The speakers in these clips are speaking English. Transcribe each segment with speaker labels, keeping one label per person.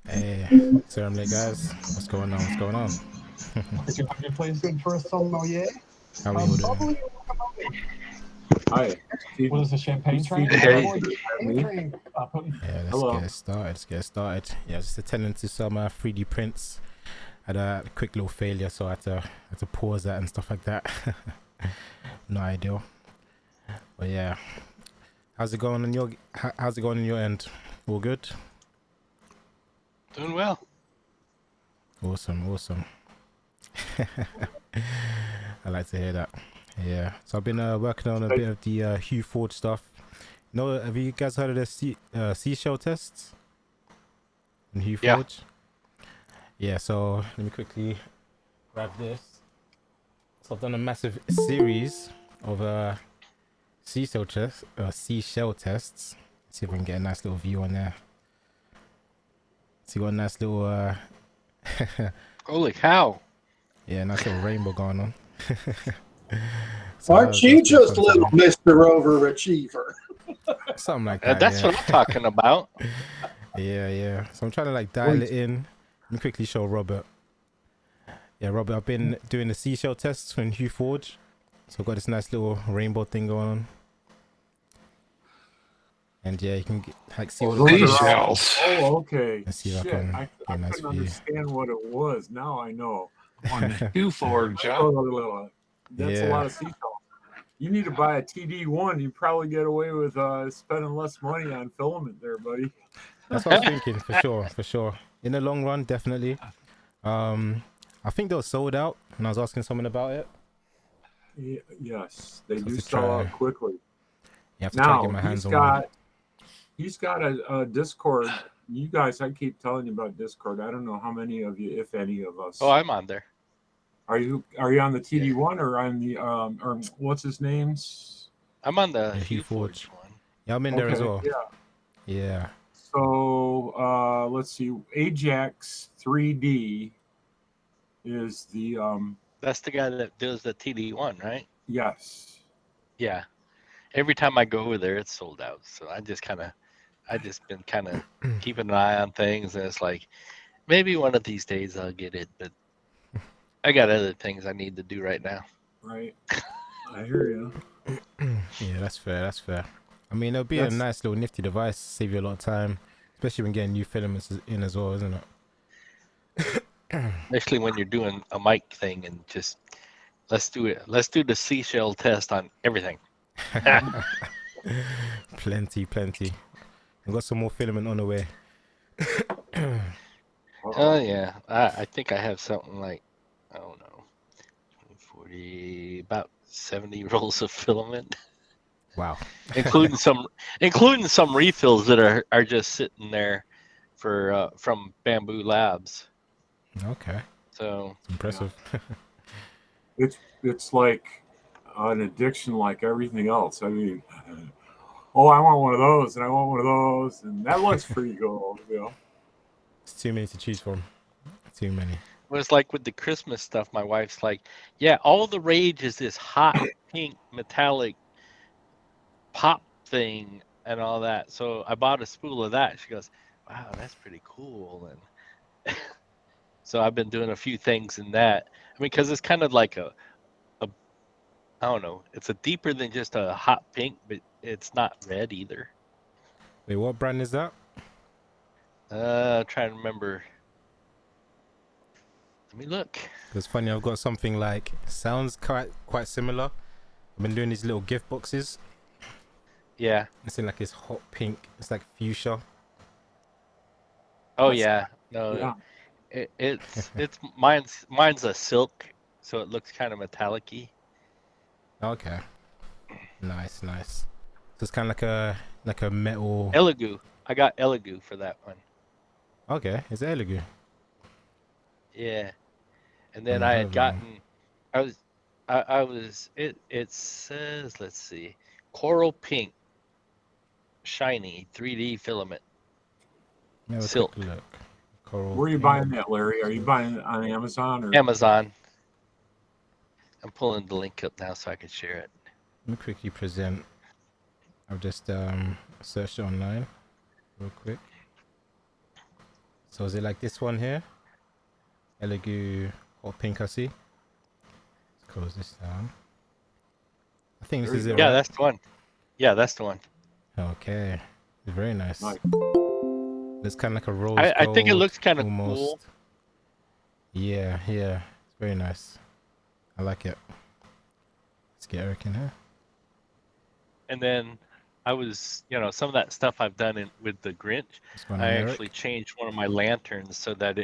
Speaker 1: Hey, Ceremony guys, what's going on? What's going on?
Speaker 2: Is your plays good for a sommelier?
Speaker 1: How we all doing?
Speaker 2: Bubbly or recommended?
Speaker 3: Hi.
Speaker 2: What is the champagne train?
Speaker 3: Hey.
Speaker 2: Drink.
Speaker 1: Yeah, let's
Speaker 3: Hello.
Speaker 1: get started. Let's get started. Yeah, just attending to some 3D prints. Had a quick little failure, so I had to pause that and stuff like that. No ideal. But yeah, how's it going on your how's it going on your end? All good?
Speaker 4: Doing well.
Speaker 1: Awesome, awesome. I like to hear that. Yeah, so I've been working on a bit of the Hugh Ford stuff. Have you guys heard of the seashell tests in Hugh
Speaker 4: Yeah.
Speaker 1: Forge? Yeah, so let me quickly grab this. So I've done a massive series of seashell tests. Seashell tests. Let's see if we can get a nice little view on there. So you got a nice little
Speaker 4: Holy cow.
Speaker 1: yeah, nice little rainbow going on.
Speaker 5: Aren't you just little Mr. Overachiever?
Speaker 1: Something like that.
Speaker 4: That's
Speaker 1: yeah.
Speaker 4: what I'm talking about.
Speaker 1: Yeah. So I'm trying to like dial it in. Let me quickly show Robert. Yeah, Robert, I've been doing the seashell tests in Hugh Forge. So I've got this nice little rainbow thing going on. And yeah, you can see all the
Speaker 4: Seashells.
Speaker 3: Oh, okay.
Speaker 1: Let's see if I
Speaker 3: Shit,
Speaker 1: can
Speaker 3: I
Speaker 1: get a nice
Speaker 3: couldn't
Speaker 1: view.
Speaker 3: understand what it was. Now I know.
Speaker 4: On the Hugh Forge.
Speaker 3: That's a lot of seashells. You need to buy a TD1. You probably get away with spending less money on filament there, buddy.
Speaker 1: That's what I was thinking, for sure. In the long run, definitely. I think they were sold out, and I was asking someone about it.
Speaker 3: Yes, they
Speaker 1: So
Speaker 3: do
Speaker 1: to
Speaker 3: sell
Speaker 1: try-
Speaker 3: out quickly.
Speaker 1: You have to try to get
Speaker 3: Now
Speaker 1: my hands on one.
Speaker 3: he's got a Discord. You guys, I keep telling you about Discord. I don't know how many of you, if any of us.
Speaker 4: Oh, I'm on there.
Speaker 3: Are you on the TD1 or on the or what's his name's?
Speaker 4: I'm on the
Speaker 1: Yeah,
Speaker 4: Hugh Forge one.
Speaker 1: Yeah, I'm in there as well.
Speaker 3: Yeah.
Speaker 1: Yeah.
Speaker 3: So let's see. Ajax 3D is the
Speaker 4: That's the guy that does the TD1, right?
Speaker 3: yes.
Speaker 4: Yeah. Every time I go over there, it's sold out. So I just been kind of keeping an eye on things, and it's like maybe one of these days I'll get it, but I got other things I need to do right now.
Speaker 3: Right. I hear you.
Speaker 1: Yeah, that's fair. That's fair. I mean, it'll be a nice little nifty device, save you a lot of time, especially when getting new filaments in as well, isn't it?
Speaker 4: Especially when you're doing a mic thing and just let's do it. Let's do the seashell test on everything.
Speaker 1: Plenty. I've got some more filament on the way.
Speaker 4: Oh yeah, I think I have something like, I don't know, 40, about 70 rolls of filament,
Speaker 1: Wow.
Speaker 4: including some refills that are just sitting there for from Bamboo Labs.
Speaker 1: Okay.
Speaker 4: So
Speaker 1: It's impressive.
Speaker 3: Yeah. It's like an addiction, like everything else. I mean, oh, I want one of those, and I want one of those, and that looks pretty cool. You know.
Speaker 1: It's too many to choose from. Too many.
Speaker 4: it was like with the Christmas stuff. My wife's like, "Yeah, all the rage is this hot pink metallic pop thing and all that." So I bought a spool of that. She goes, "Wow, that's pretty cool." And so I've been doing a few things in that. I mean, because it's kind of like a I don't know. It's a deeper than just a hot pink, but it's not red either.
Speaker 1: Wait, what brand is that?
Speaker 4: Trying to remember. Let me look.
Speaker 1: It's funny, I've got something like sounds quite similar. I've been doing these little gift boxes.
Speaker 4: Yeah.
Speaker 1: It's in like this hot pink. It's like fuchsia.
Speaker 4: Oh yeah. No.
Speaker 3: Yeah.
Speaker 4: It's mine's a silk, so it looks kind of metallic-y.
Speaker 1: Okay. Nice. So it's kind of like a metal.
Speaker 4: Elegoo. I got Elegoo for that one.
Speaker 1: Okay, it's Elegoo.
Speaker 4: Yeah. And then I had gotten. I was. It says. Let's see. Coral pink. Shiny 3D filament. Silk.
Speaker 1: Look. Coral
Speaker 3: Where are you
Speaker 1: pink.
Speaker 3: buying that, Larry? Are you buying it on Amazon or
Speaker 4: Amazon. I'm pulling the link up now so I can share it.
Speaker 1: Let me quickly present. I've just searched it online. real quick. So is it like this one here? Elegoo hot pink, I see. Let's close this down. I think this
Speaker 3: There
Speaker 1: is
Speaker 3: you
Speaker 1: it,
Speaker 3: go.
Speaker 4: Yeah,
Speaker 1: right?
Speaker 4: that's the one. Yeah, that's the one.
Speaker 1: Okay. Very nice.
Speaker 3: Nice.
Speaker 1: It's kind of like a rose
Speaker 4: I think it
Speaker 1: gold,
Speaker 4: looks kind of
Speaker 1: almost.
Speaker 4: cool.
Speaker 1: Yeah, yeah. It's very nice. I like it. Let's get Eric in here.
Speaker 4: And then I was, some of that stuff I've done with the Grinch,
Speaker 1: What's going
Speaker 4: I
Speaker 1: on,
Speaker 4: actually
Speaker 1: Eric?
Speaker 4: changed one of my lanterns so that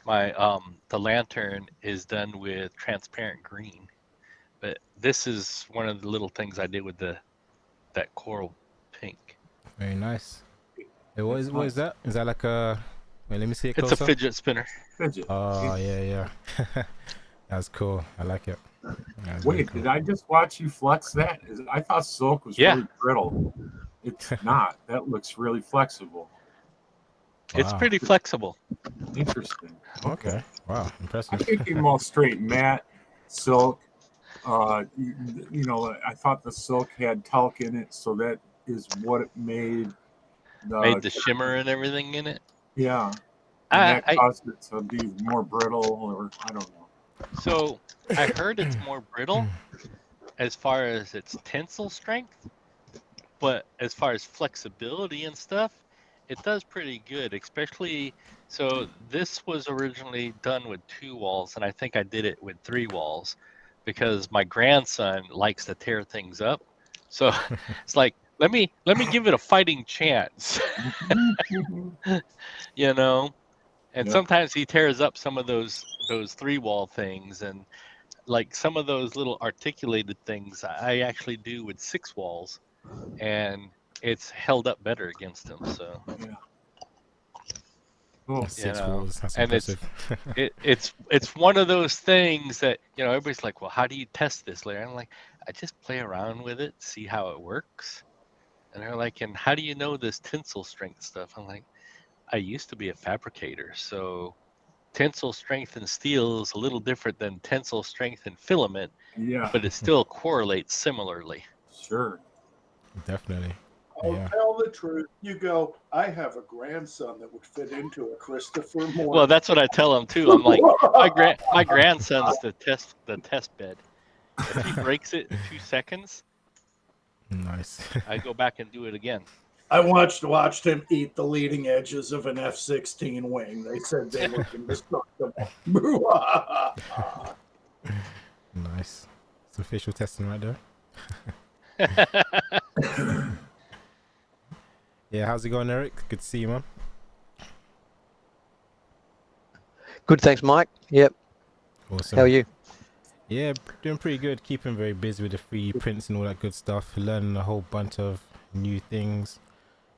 Speaker 4: the lantern is done with transparent green. But this is one of the little things I did with that coral pink.
Speaker 1: Very nice. Hey, what
Speaker 3: That's
Speaker 1: is what is
Speaker 3: nice.
Speaker 1: that? Is that like a? Wait, let me see it
Speaker 4: It's a
Speaker 1: closer.
Speaker 4: fidget spinner.
Speaker 3: Fidget.
Speaker 1: Oh yeah, yeah. That's cool. I like it. That's very
Speaker 3: Wait,
Speaker 1: cool.
Speaker 3: did I just watch you flex that? I thought silk was
Speaker 4: Yeah.
Speaker 3: really brittle. It's not. That looks really flexible.
Speaker 4: It's
Speaker 1: Wow.
Speaker 4: pretty flexible.
Speaker 3: Interesting.
Speaker 1: Okay. Wow.
Speaker 3: I
Speaker 1: Impressive.
Speaker 3: think them all straight matte silk. I thought the silk had talc in it, so that is what it made.
Speaker 4: Made the shimmer and everything in it.
Speaker 3: Yeah, and that
Speaker 4: I
Speaker 3: caused it to be more brittle, or I don't know.
Speaker 4: so I heard it's more brittle as far as its tensile strength, but as far as flexibility and stuff, it does pretty good. Especially, so this was originally done with 2 walls, and I think I did it with 3 walls because my grandson likes to tear things up. So it's like, let me give it a fighting chance, you know. And
Speaker 3: Yeah.
Speaker 4: sometimes he tears up some of those 3 wall things, and like some of those little articulated things I actually do with 6 walls, and it's held up better against him. So
Speaker 3: Yeah. Cool.
Speaker 1: Six walls. That's
Speaker 4: and
Speaker 1: impressive.
Speaker 4: it's one of those things that everybody's like, well, how do you test this, Larry? I'm like, I just play around with it, see how it works. And they're like, and how do you know this tensile strength stuff? I'm like, I used to be a fabricator, so tensile strength in steel is a little different than tensile strength in filament,
Speaker 3: Yeah.
Speaker 4: but it still correlates similarly.
Speaker 3: Sure.
Speaker 1: Definitely.
Speaker 5: I'll
Speaker 1: Yeah.
Speaker 5: tell the truth. You go, I have a grandson that would fit into a Christopher
Speaker 4: Well,
Speaker 5: Morgan.
Speaker 4: that's what I tell them too. I'm like, my grandson's the test bed. If he breaks it in 2 seconds,
Speaker 1: Nice.
Speaker 4: I go back and do it again.
Speaker 5: I watched him eat the leading edges of an F-16 wing. They said they were indestructible.
Speaker 1: Nice. It's official testing right there. Yeah, how's it going, Eric? Good to see you, man.
Speaker 6: Good, thanks, Mike. Yep.
Speaker 1: Awesome.
Speaker 6: How are you?
Speaker 1: Yeah, doing pretty good. Keeping very busy with the 3D prints and all that good stuff. Learning a whole bunch of new things.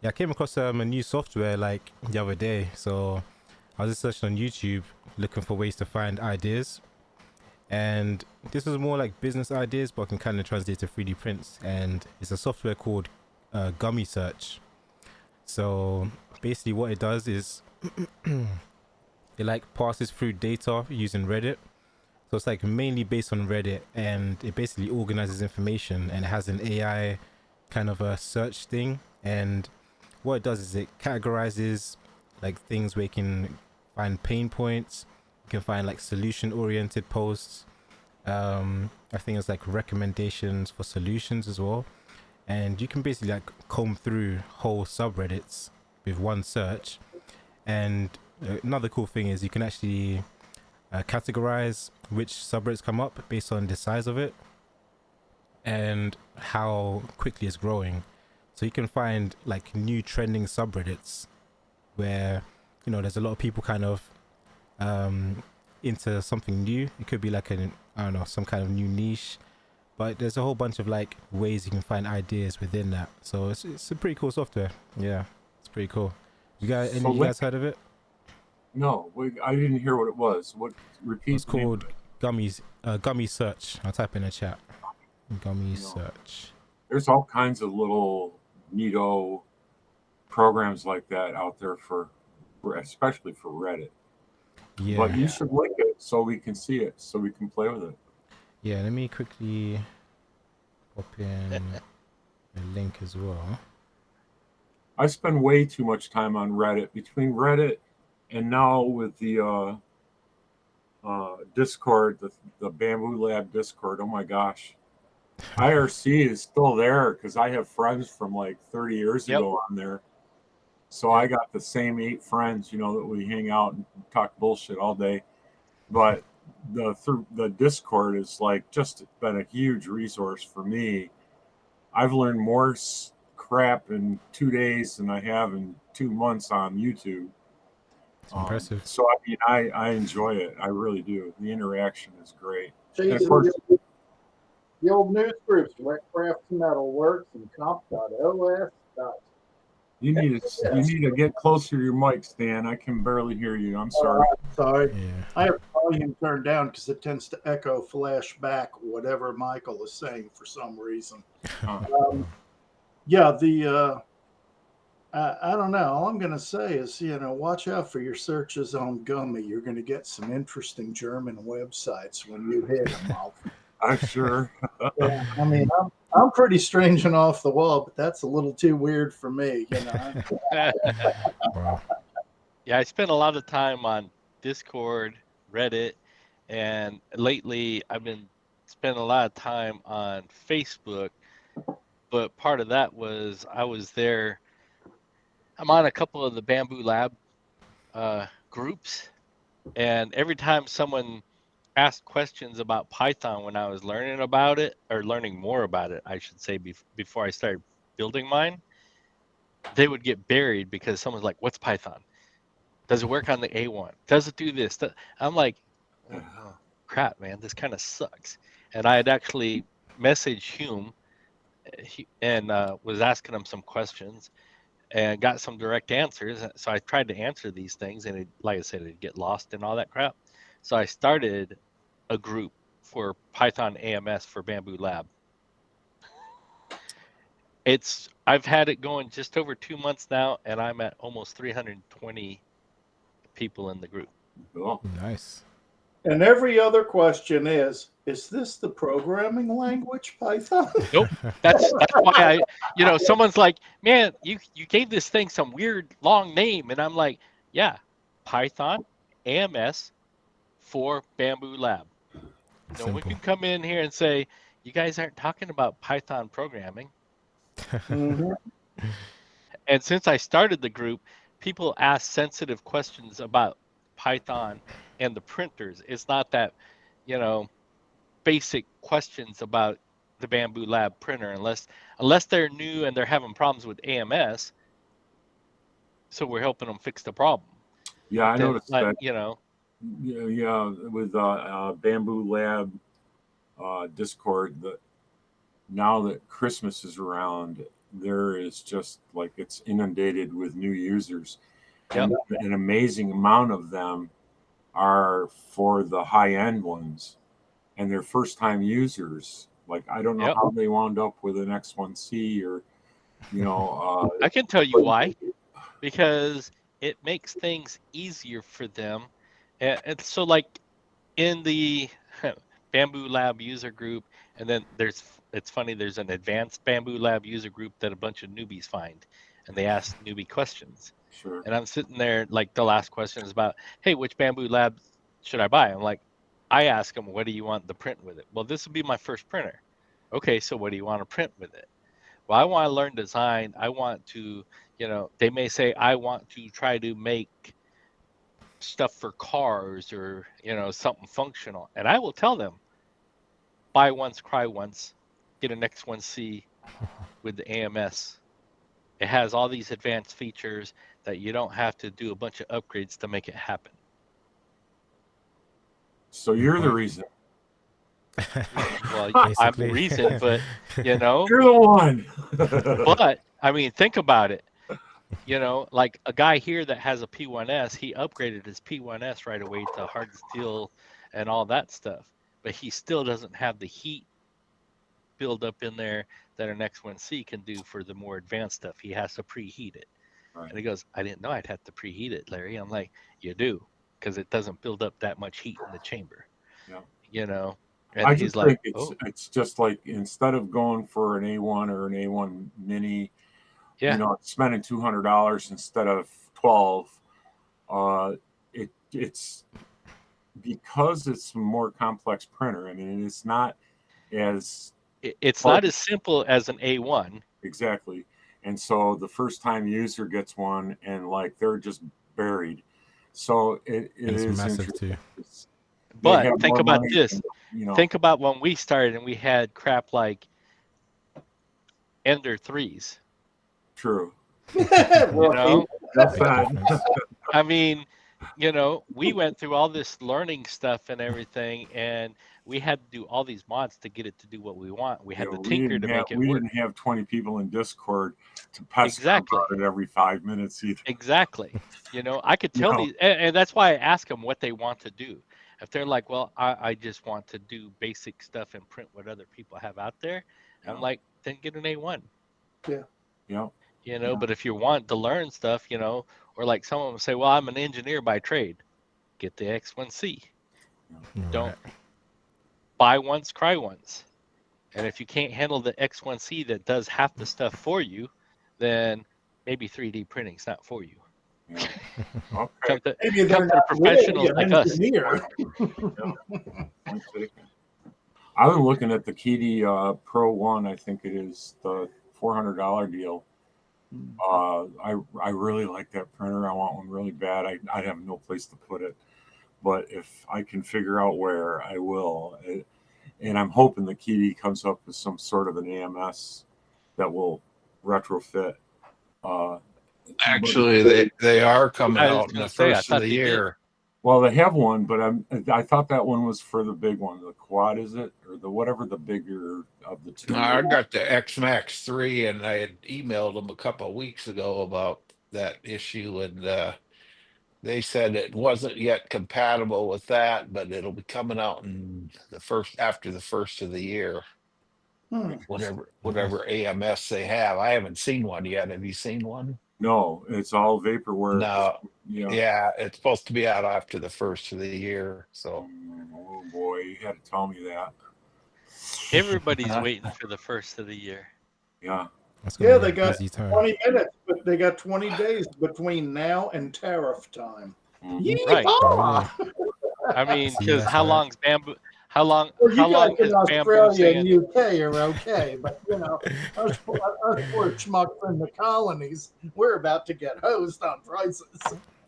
Speaker 1: Yeah, I came across a new software like the other day. So I was just searching on YouTube, looking for ways to find ideas. And this was more like business ideas, but I can kind of translate to 3D prints. And it's a software called Gummy Search. So basically what it does is it like passes through data using Reddit. So it's like mainly based on Reddit, and it basically organizes information, and it has an AI kind of a search thing. And what it does is it categorizes like things where you can find pain points, you can find like solution oriented posts. I think it's like recommendations for solutions as well. And you can basically like comb through whole subreddits with one search. And another cool thing is you can actually categorize which subreddits come up based on the size of it and how quickly it's growing. So you can find like new trending subreddits where there's a lot of people kind of into something new. It could be like I don't know, some kind of new niche, but there's a whole bunch of like ways you can find ideas within that. So it's a pretty cool software. Yeah, it's pretty cool. Any of you guys heard of it?
Speaker 3: No, I didn't hear what it was. What? Repeat.
Speaker 1: It's called Gummy Search. I'll type in the chat. Gummy
Speaker 3: No.
Speaker 1: Search.
Speaker 3: There's all kinds of little neato programs like that out there for especially for Reddit.
Speaker 1: Yeah.
Speaker 3: But you should link it so we can see it, so we can play with it.
Speaker 1: Yeah, let me quickly pop in a link as well.
Speaker 3: I spend way too much time on Reddit. Between Reddit and now with the Discord, the Bamboo Lab Discord. Oh my gosh, IRC is still there because I have friends from like 30 years
Speaker 4: Yep.
Speaker 3: ago on there. So I got the same 8 friends, that we hang out and talk bullshit all day. But the Discord is like just been a huge resource for me. I've learned more crap in 2 days than I have in 2 months on YouTube.
Speaker 1: It's impressive.
Speaker 3: So I mean, I enjoy it. I really do. The interaction is great. And of
Speaker 5: Jason,
Speaker 3: course,
Speaker 5: the old news groups, Wetcraft Metalworks and Comp.os.
Speaker 3: you need to get closer to your mic, Stan. I can barely hear you. I'm sorry.
Speaker 5: Sorry.
Speaker 1: Yeah.
Speaker 5: I have volume turned down because it tends to echo flash back whatever Michael is saying for some reason. Yeah, I don't know. All I'm going to say is, watch out for your searches on Gummy. You're going to get some interesting German websites when you hit them.
Speaker 3: I'm sure.
Speaker 5: Yeah, I mean, I'm pretty strange and off the wall, but that's a little too weird for me.
Speaker 1: Wow.
Speaker 4: Yeah, I spend a lot of time on Discord, Reddit, and lately I've been spending a lot of time on Facebook. But part of that was I was there. I'm on a couple of the Bamboo Lab groups, and every time someone asked questions about Python when I was learning about it, or learning more about it, I should say, before I started building mine, they would get buried because someone's like, "What's Python? Does it work on the A1? Does it do this?" I'm like, oh, crap, man, this kind of sucks. And I had actually messaged Hume and was asking him some questions and got some direct answers. So I tried to answer these things, and like I said, it'd get lost and all that crap. So I started a group for Python AMS for Bamboo Lab. I've had it going just over 2 months now, and I'm at almost 320 people in the group.
Speaker 3: Cool.
Speaker 1: Nice.
Speaker 5: And every other question is this the programming language, Python?
Speaker 4: Nope. That's why someone's like, "Man, you gave this thing some weird long name," and I'm like, "Yeah, Python AMS for Bamboo Lab." No one
Speaker 1: Simple.
Speaker 4: can come in here and say, "You guys aren't talking about Python programming."
Speaker 5: Mhm.
Speaker 4: And since I started the group, people ask sensitive questions about Python and the printers. It's not that, basic questions about the Bamboo Lab printer unless they're new and they're having problems with AMS. So we're helping them fix the problem.
Speaker 3: Yeah, I noticed that.
Speaker 4: Yeah,
Speaker 3: With Bamboo Lab Discord, now that Christmas is around, there is just like it's inundated with new users, and an amazing amount of them are for the high-end ones, and they're first-time users. Like I don't know how they wound up with an X1C or,
Speaker 4: I can tell you why. Because it makes things easier for them. And so like in the Bamboo Lab user group, and then it's funny, there's an advanced Bamboo Lab user group that a bunch of newbies find, and they ask newbie questions.
Speaker 3: Sure.
Speaker 4: And I'm sitting there, like the last question is about, "Hey, which Bamboo Lab should I buy?" I'm like, I ask them, "What do you want to print with it?" "Well, this will be my first printer." "Okay, so what do you want to print with it?" "Well, I want to learn design. I want to, they may say, I want to try to make stuff for cars or, something functional." And I will tell them, buy once, cry once, get an X1C with the AMS. It has all these advanced features that you don't have to do a bunch of upgrades to make it happen.
Speaker 3: So you're the reason.
Speaker 4: Well, I'm the
Speaker 1: Basically.
Speaker 4: reason, but,
Speaker 3: You're the one.
Speaker 4: but I mean, think about it. Like a guy here that has a P1S, he upgraded his P1S right away to hard steel and all that stuff, but he still doesn't have the heat build up in there that an X1C can do for the more advanced stuff. He has to preheat it.
Speaker 3: Right.
Speaker 4: And he goes, "I didn't know I'd have to preheat it, Larry." I'm like, "You do, because it doesn't build up that much heat in the chamber."
Speaker 3: Yeah.
Speaker 4: And
Speaker 3: I
Speaker 4: he's
Speaker 3: just
Speaker 4: like,
Speaker 3: think it's just like instead of going for an A1 or an A1 Mini
Speaker 4: Yeah.
Speaker 3: You know, spending $200 instead of 12. It's because it's a more complex printer. I mean, it's not as
Speaker 4: It's not as simple as an A1.
Speaker 3: exactly. And so the first time user gets one and like they're just buried. So it
Speaker 1: And it's
Speaker 3: is
Speaker 1: massive too.
Speaker 3: it's- they
Speaker 4: But
Speaker 3: have
Speaker 4: think
Speaker 3: more
Speaker 4: about
Speaker 3: money
Speaker 4: this.
Speaker 3: than, you know,
Speaker 4: Think about when we started and we had crap like Ender 3s.
Speaker 3: true.
Speaker 4: You
Speaker 5: Right.
Speaker 4: know,
Speaker 3: That's
Speaker 1: Big
Speaker 3: that.
Speaker 1: difference.
Speaker 4: I mean, we went through all this learning stuff and everything, and we had to do all these mods to get it to do what we want. We
Speaker 3: You
Speaker 4: had
Speaker 3: know,
Speaker 4: to tinker to make it
Speaker 3: we
Speaker 4: work.
Speaker 3: didn't have 20 people in Discord to pester
Speaker 4: Exactly.
Speaker 3: about it every 5 minutes either.
Speaker 4: Exactly. I could tell these, and that's why I ask them what they want to do. If they're like, well, I just want to do basic stuff and print what other people have out there, I'm like, then get an A1.
Speaker 3: Yeah.
Speaker 4: But if you want to learn stuff, or like someone would say, well, I'm an engineer by trade, get the X1C. Don't buy once, cry once. And if you can't handle the X1C that does half the stuff for you, then maybe 3D printing's not for you.
Speaker 3: Yeah. Okay.
Speaker 4: Come to,
Speaker 5: Maybe they're
Speaker 4: come to
Speaker 5: not
Speaker 4: professionals
Speaker 5: really an
Speaker 4: like us.
Speaker 5: engineer.
Speaker 3: Point taken. I've been looking at the Key Pro 1, I think it is the $400 deal. I really like that printer. I want one really bad. I have no place to put it, but if I can figure out where, I will. And I'm hoping the Key comes up with some sort of an AMS that will retrofit.
Speaker 7: Actually, they are coming
Speaker 4: I was
Speaker 7: out in
Speaker 4: going
Speaker 7: the
Speaker 4: to say, I
Speaker 7: first of
Speaker 4: thought
Speaker 7: the
Speaker 4: they did.
Speaker 7: year.
Speaker 3: Well, they have one, but I thought that one was for the big one, the quad, is it, or the whatever the bigger of the two?
Speaker 7: I got the X Max 3, and I had emailed them a couple of weeks ago about that issue, and they said it wasn't yet compatible with that, but it'll be coming out in after the first of the year. Whatever AMS they have. I haven't seen one yet. Have you seen one?
Speaker 3: No, it's all vaporware.
Speaker 7: No.
Speaker 3: Yeah.
Speaker 7: Yeah, it's supposed to be out after the first of the year. So
Speaker 3: Oh boy, you had to tell me that.
Speaker 4: Everybody's waiting for the first of the year.
Speaker 3: Yeah.
Speaker 1: That's gonna
Speaker 5: Yeah,
Speaker 1: be a
Speaker 5: they got
Speaker 1: busy time.
Speaker 5: 20 minutes, but they got 20 days between now and tariff time.
Speaker 4: Right.
Speaker 5: Yeehaw!
Speaker 4: I mean,
Speaker 1: See,
Speaker 4: because
Speaker 1: that's
Speaker 4: how
Speaker 1: right.
Speaker 4: long's bamboo? How long?
Speaker 5: Well,
Speaker 4: How
Speaker 5: you
Speaker 4: long
Speaker 5: guys in
Speaker 4: has bamboo
Speaker 5: Australia and
Speaker 4: saying?
Speaker 5: UK are okay, but us poor schmucks in the colonies, we're about to get hosed on prices.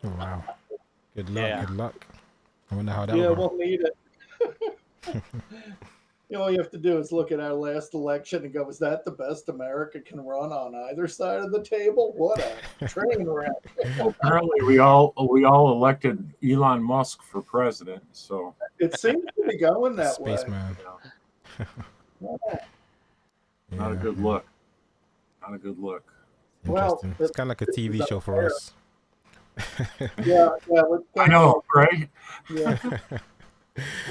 Speaker 1: Oh, wow. Good luck.
Speaker 4: Yeah.
Speaker 1: Good luck. I wonder how that
Speaker 5: Yeah,
Speaker 1: will go.
Speaker 5: we'll need it. All you have to do is look at our last election and go, is that the best America can run on either side of the table? What a train wreck.
Speaker 3: Well, apparently we all elected Elon Musk for president, so
Speaker 5: It seems to be going that way.
Speaker 1: Spaceman.
Speaker 3: not a good look. Not a good look.
Speaker 5: Well,
Speaker 1: Interesting. It's kind of like a TV show for us.
Speaker 5: Yeah.
Speaker 3: I know, right?
Speaker 5: Yeah.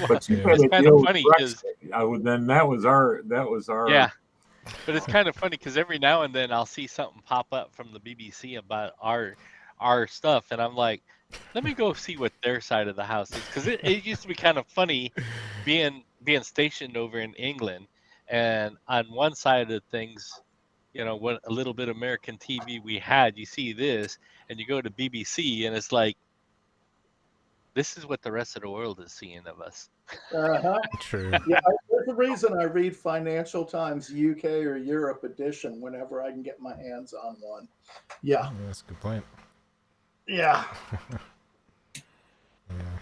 Speaker 3: But you
Speaker 1: Yeah.
Speaker 3: had
Speaker 4: It's
Speaker 3: a
Speaker 4: kind
Speaker 3: deal
Speaker 4: of
Speaker 3: with
Speaker 4: funny
Speaker 3: Brexit.
Speaker 4: because
Speaker 3: Then that was our
Speaker 4: yeah, but it's kind of funny because every now and then I'll see something pop up from the BBC about our stuff, and I'm like, let me go see what their side of the house is, because it used to be kind of funny being stationed over in England, and on one side of things, what a little bit of American TV we had, you see this, and you go to BBC, and it's like, this is what the rest of the world is seeing of us.
Speaker 5: Uh-huh.
Speaker 1: True.
Speaker 5: Yeah, there's a reason I read Financial Times UK or Europe edition whenever I can get my hands on one. Yeah.
Speaker 1: That's a good point.
Speaker 5: Yeah.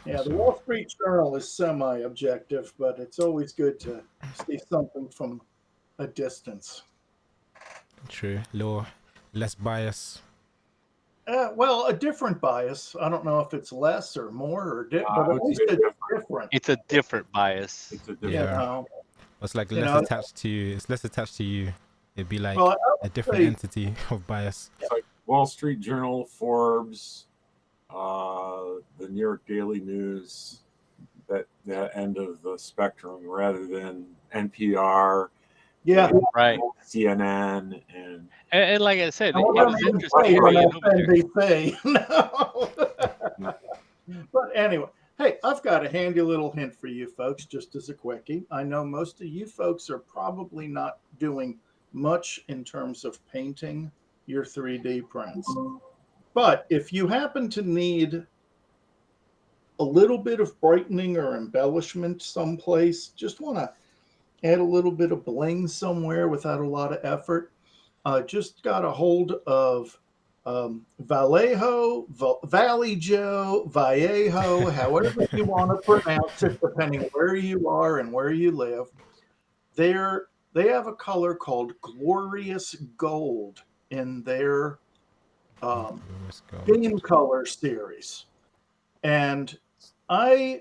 Speaker 1: Yeah,
Speaker 5: The Wall Street Journal is semi-objective, but it's always good to see something from a distance.
Speaker 1: True. Less bias.
Speaker 5: Well, a different bias. I don't know if it's less or more or but
Speaker 3: I
Speaker 5: at
Speaker 3: would
Speaker 5: least
Speaker 3: say
Speaker 5: it's
Speaker 3: different.
Speaker 5: different.
Speaker 4: It's a different bias.
Speaker 3: It's a
Speaker 5: You
Speaker 3: different.
Speaker 1: Yeah.
Speaker 5: know?
Speaker 1: It's like
Speaker 5: You
Speaker 1: less
Speaker 5: know,
Speaker 1: attached to you. It's less attached to you. It'd be like
Speaker 5: Well, I
Speaker 1: a
Speaker 5: would
Speaker 1: different
Speaker 5: say-
Speaker 1: entity of bias.
Speaker 3: It's like Wall Street Journal, Forbes, the New York Daily News, that end of the spectrum, rather than NPR,
Speaker 5: Yeah.
Speaker 4: Right.
Speaker 3: CNN,
Speaker 4: And like I said,
Speaker 5: I
Speaker 4: it
Speaker 5: won't
Speaker 4: was
Speaker 5: even
Speaker 4: interesting
Speaker 5: say
Speaker 4: reading over there.
Speaker 5: MSNBC. No. But anyway, hey, I've got a handy little hint for you folks, just as a quickie. I know most of you folks are probably not doing much in terms of painting your 3D prints. But if you happen to need a little bit of brightening or embellishment someplace, just want to add a little bit of bling somewhere without a lot of effort, just got a hold of Valley Joe, Vallejo, however you want to pronounce it, depending where you are and where you live. They have a color called Glorious Gold in their
Speaker 1: Let's go.
Speaker 5: theme color series. And I'm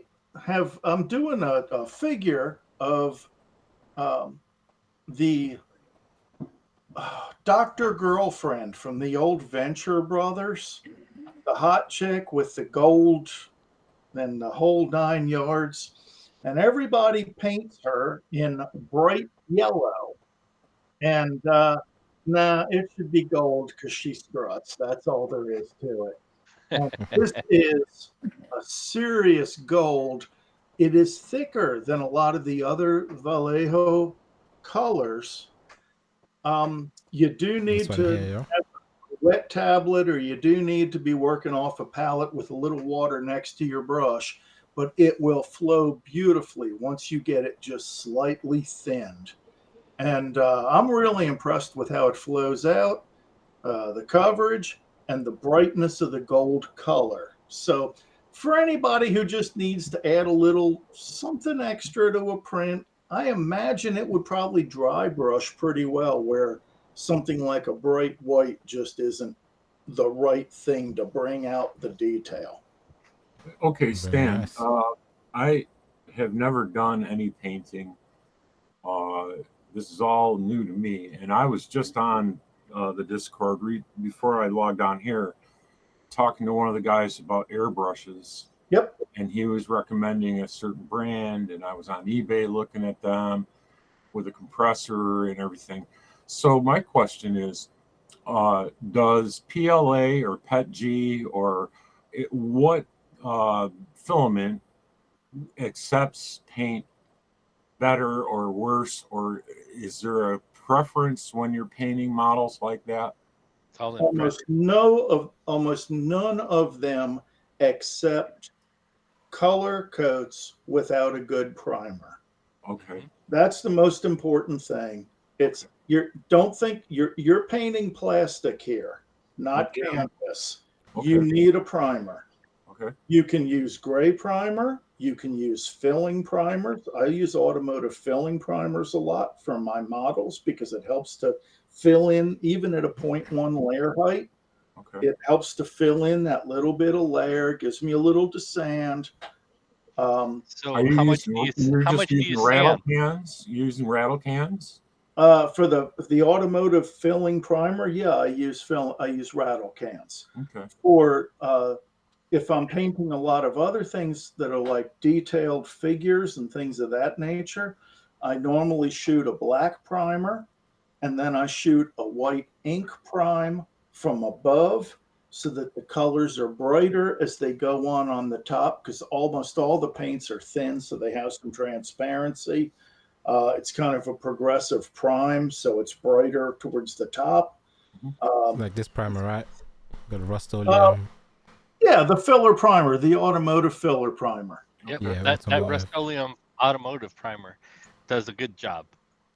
Speaker 5: doing a figure of the Dr. Girlfriend from the old Venture Brothers, the hot chick with the gold and the whole 9 yards. And everybody paints her in bright yellow. And nah, it should be gold because she struts. That's all there is to it. And this is a serious gold. It is thicker than a lot of the other Vallejo colors. You do
Speaker 1: This
Speaker 5: need
Speaker 1: one
Speaker 5: to
Speaker 1: here, yo.
Speaker 5: have a wet tablet, or you do need to be working off a palette with a little water next to your brush, but it will flow beautifully once you get it just slightly thinned. And I'm really impressed with how it flows out, the coverage, and the brightness of the gold color. So for anybody who just needs to add a little something extra to a print, I imagine it would probably dry brush pretty well, where something like a bright white just isn't the right thing to bring out the detail.
Speaker 3: Okay,
Speaker 1: Very
Speaker 3: Stan.
Speaker 1: nice.
Speaker 3: I have never done any painting. This is all new to me, and I was just on the Discord before I logged on here, talking to one of the guys about airbrushes,
Speaker 5: Yep.
Speaker 3: and he was recommending a certain brand, and I was on eBay looking at them with a compressor and everything. So my question is, does PLA or PETG or what filament accepts paint better or worse, or is there a preference when you're painting models like that?
Speaker 4: It's all in preference.
Speaker 5: Almost none of them accept color coats without a good primer.
Speaker 3: Okay.
Speaker 5: That's the most important thing. It's don't think you're painting plastic here, not
Speaker 3: Okay.
Speaker 5: canvas.
Speaker 3: Okay.
Speaker 5: You need a primer.
Speaker 3: Okay.
Speaker 5: You can use gray primer. You can use filling primers. I use automotive filling primers a lot for my models because it helps to fill in even at a 0.1 layer height.
Speaker 3: Okay.
Speaker 5: It helps to fill in that little bit of layer, gives me a little desand.
Speaker 4: So
Speaker 3: Are you
Speaker 4: how much
Speaker 3: using?
Speaker 4: do you
Speaker 3: You're
Speaker 4: how
Speaker 3: just
Speaker 4: much do
Speaker 3: using
Speaker 4: you
Speaker 3: rattle
Speaker 4: sand?
Speaker 3: cans? Using rattle cans?
Speaker 5: For the automotive filling primer, yeah, I use rattle cans.
Speaker 3: Okay.
Speaker 5: For if I'm painting a lot of other things that are like detailed figures and things of that nature, I normally shoot a black primer and then I shoot a white ink prime from above so that the colors are brighter as they go on the top, because almost all the paints are thin, so they have some transparency. It's kind of a progressive prime, so it's brighter towards the top.
Speaker 1: Like this primer, right? Got
Speaker 5: Uh,
Speaker 1: Rust-Oleum.
Speaker 5: yeah, the filler primer, the automotive filler primer.
Speaker 4: Yep,
Speaker 1: Yeah,
Speaker 4: that
Speaker 1: automotive.
Speaker 4: Rust-Oleum automotive primer does a good job.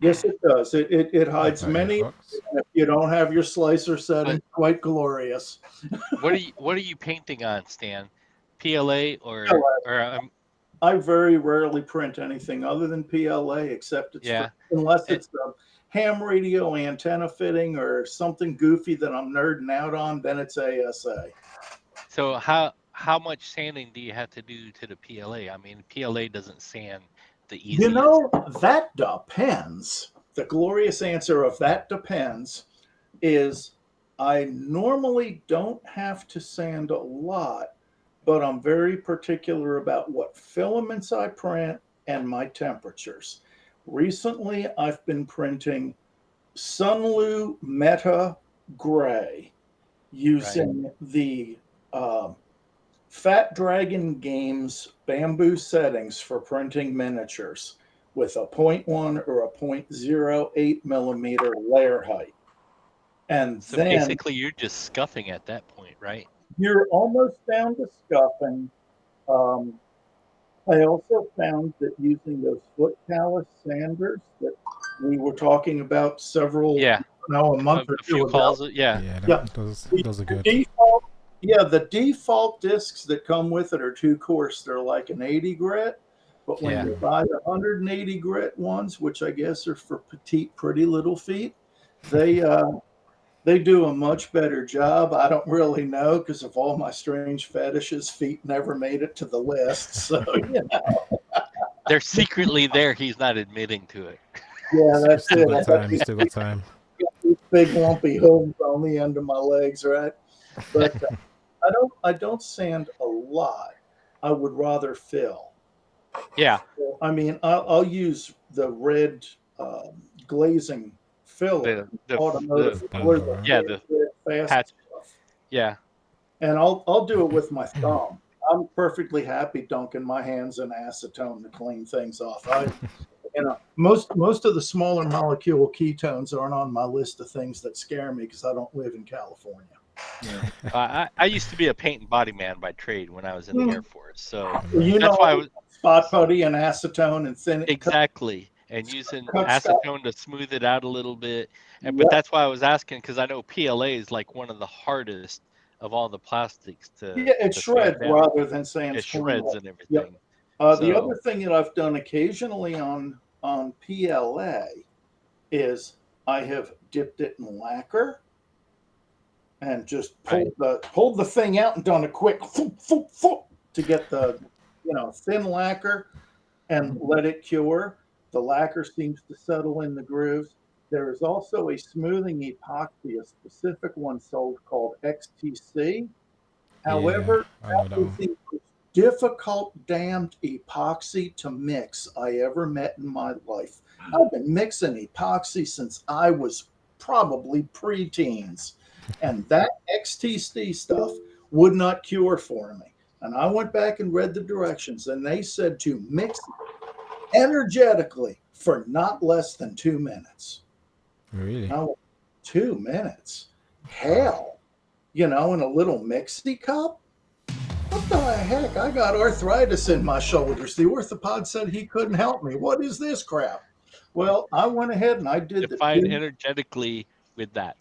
Speaker 5: Yes, it does. It hides
Speaker 1: Right,
Speaker 5: many.
Speaker 1: Fox.
Speaker 5: If you don't have your slicer setting,
Speaker 4: But
Speaker 5: quite glorious.
Speaker 4: what are you painting on, Stan? PLA or
Speaker 5: I very rarely print anything other than PLA, except
Speaker 4: yeah.
Speaker 5: unless
Speaker 4: It,
Speaker 5: it's a ham radio antenna fitting or something goofy that I'm nerding out on, then it's ASA.
Speaker 4: so how much sanding do you have to do to the PLA? I mean, PLA doesn't sand the
Speaker 5: You
Speaker 4: easiest.
Speaker 5: know, that depends. The glorious answer of that depends is I normally don't have to sand a lot, but I'm very particular about what filaments I print and my temperatures. Recently, I've been printing Sunlu Meta Gray
Speaker 4: Right.
Speaker 5: using the Fat Dragon Games bamboo settings for printing miniatures with a 0.1 or a 0.08 millimeter layer height. And
Speaker 4: So
Speaker 5: then
Speaker 4: basically, you're just scuffing at that point, right?
Speaker 5: you're almost down to scuffing. Um, I also found that using those foot callus sanders that we were talking about
Speaker 4: Yeah,
Speaker 5: a month or
Speaker 4: a
Speaker 5: two
Speaker 4: few
Speaker 5: ago.
Speaker 4: calls. Yeah,
Speaker 1: Yeah,
Speaker 5: Yeah,
Speaker 1: those are
Speaker 5: the
Speaker 1: good.
Speaker 5: default, yeah, the default discs that come with it are too coarse. They're like an 80 grit, but when
Speaker 4: yeah.
Speaker 5: you buy the 180 grit ones, which I guess are for petite, pretty little feet, they they do a much better job. I don't really know because of all my strange fetishes, feet never made it to the list. So
Speaker 4: They're secretly there. He's not admitting to it.
Speaker 5: yeah, that's
Speaker 1: Still
Speaker 5: it.
Speaker 1: got
Speaker 5: I got
Speaker 1: time. You still got time.
Speaker 5: these big lumpy hooves on the end of my legs, right? But I don't sand a lot. I would rather fill.
Speaker 4: Yeah,
Speaker 5: I mean, I'll use the red glazing filler, automotive
Speaker 4: the
Speaker 5: filler,
Speaker 1: All right.
Speaker 4: yeah,
Speaker 5: the
Speaker 4: the
Speaker 5: red fast
Speaker 4: patch.
Speaker 5: stuff,
Speaker 4: Yeah,
Speaker 5: and I'll do it with my thumb. I'm perfectly happy dunking my hands in acetone to clean things off. Most of the smaller molecule ketones aren't on my list of things that scare me because I don't live in California.
Speaker 3: Yeah.
Speaker 4: I used to be a paint and body man by trade when I was in the Air Force, so
Speaker 5: You
Speaker 4: that's
Speaker 5: know,
Speaker 4: why I was
Speaker 5: spot putty and acetone and thin
Speaker 4: exactly and using
Speaker 5: cut stuff.
Speaker 4: acetone to smooth it out a little bit. But
Speaker 5: Yep.
Speaker 4: that's why I was asking because I know PLA is like one of the hardest of all the plastics
Speaker 5: Yeah, it
Speaker 4: to sand
Speaker 5: shreds
Speaker 4: down.
Speaker 5: rather than sands
Speaker 4: It
Speaker 5: cleanly.
Speaker 4: shreds and
Speaker 5: Yep.
Speaker 4: everything.
Speaker 5: The
Speaker 4: So
Speaker 5: other thing that I've done occasionally on PLA is I have dipped it in lacquer and just
Speaker 4: right,
Speaker 5: pulled the thing out and done a quick foop, foop, foop, to get the thin lacquer and let it cure. The lacquer seems to settle in the grooves. There is also a smoothing epoxy, a specific one sold called XTC.
Speaker 1: Yeah,
Speaker 5: However,
Speaker 1: I know
Speaker 5: that
Speaker 1: that
Speaker 5: was
Speaker 1: one.
Speaker 5: the most difficult damned epoxy to mix I ever met in my life. I've been mixing epoxy since I was probably preteens. And that XTC stuff would not cure for me. And I went back and read the directions, and they said to mix energetically for not less than 2 minutes.
Speaker 1: Really?
Speaker 5: Now, 2 minutes?
Speaker 1: Wow.
Speaker 5: Hell, in a little mixy cup? What the heck? I got arthritis in my shoulders. The orthopod said he couldn't help me. What is this crap? Well, I went ahead and I did the
Speaker 4: define
Speaker 5: two
Speaker 4: energetically with that.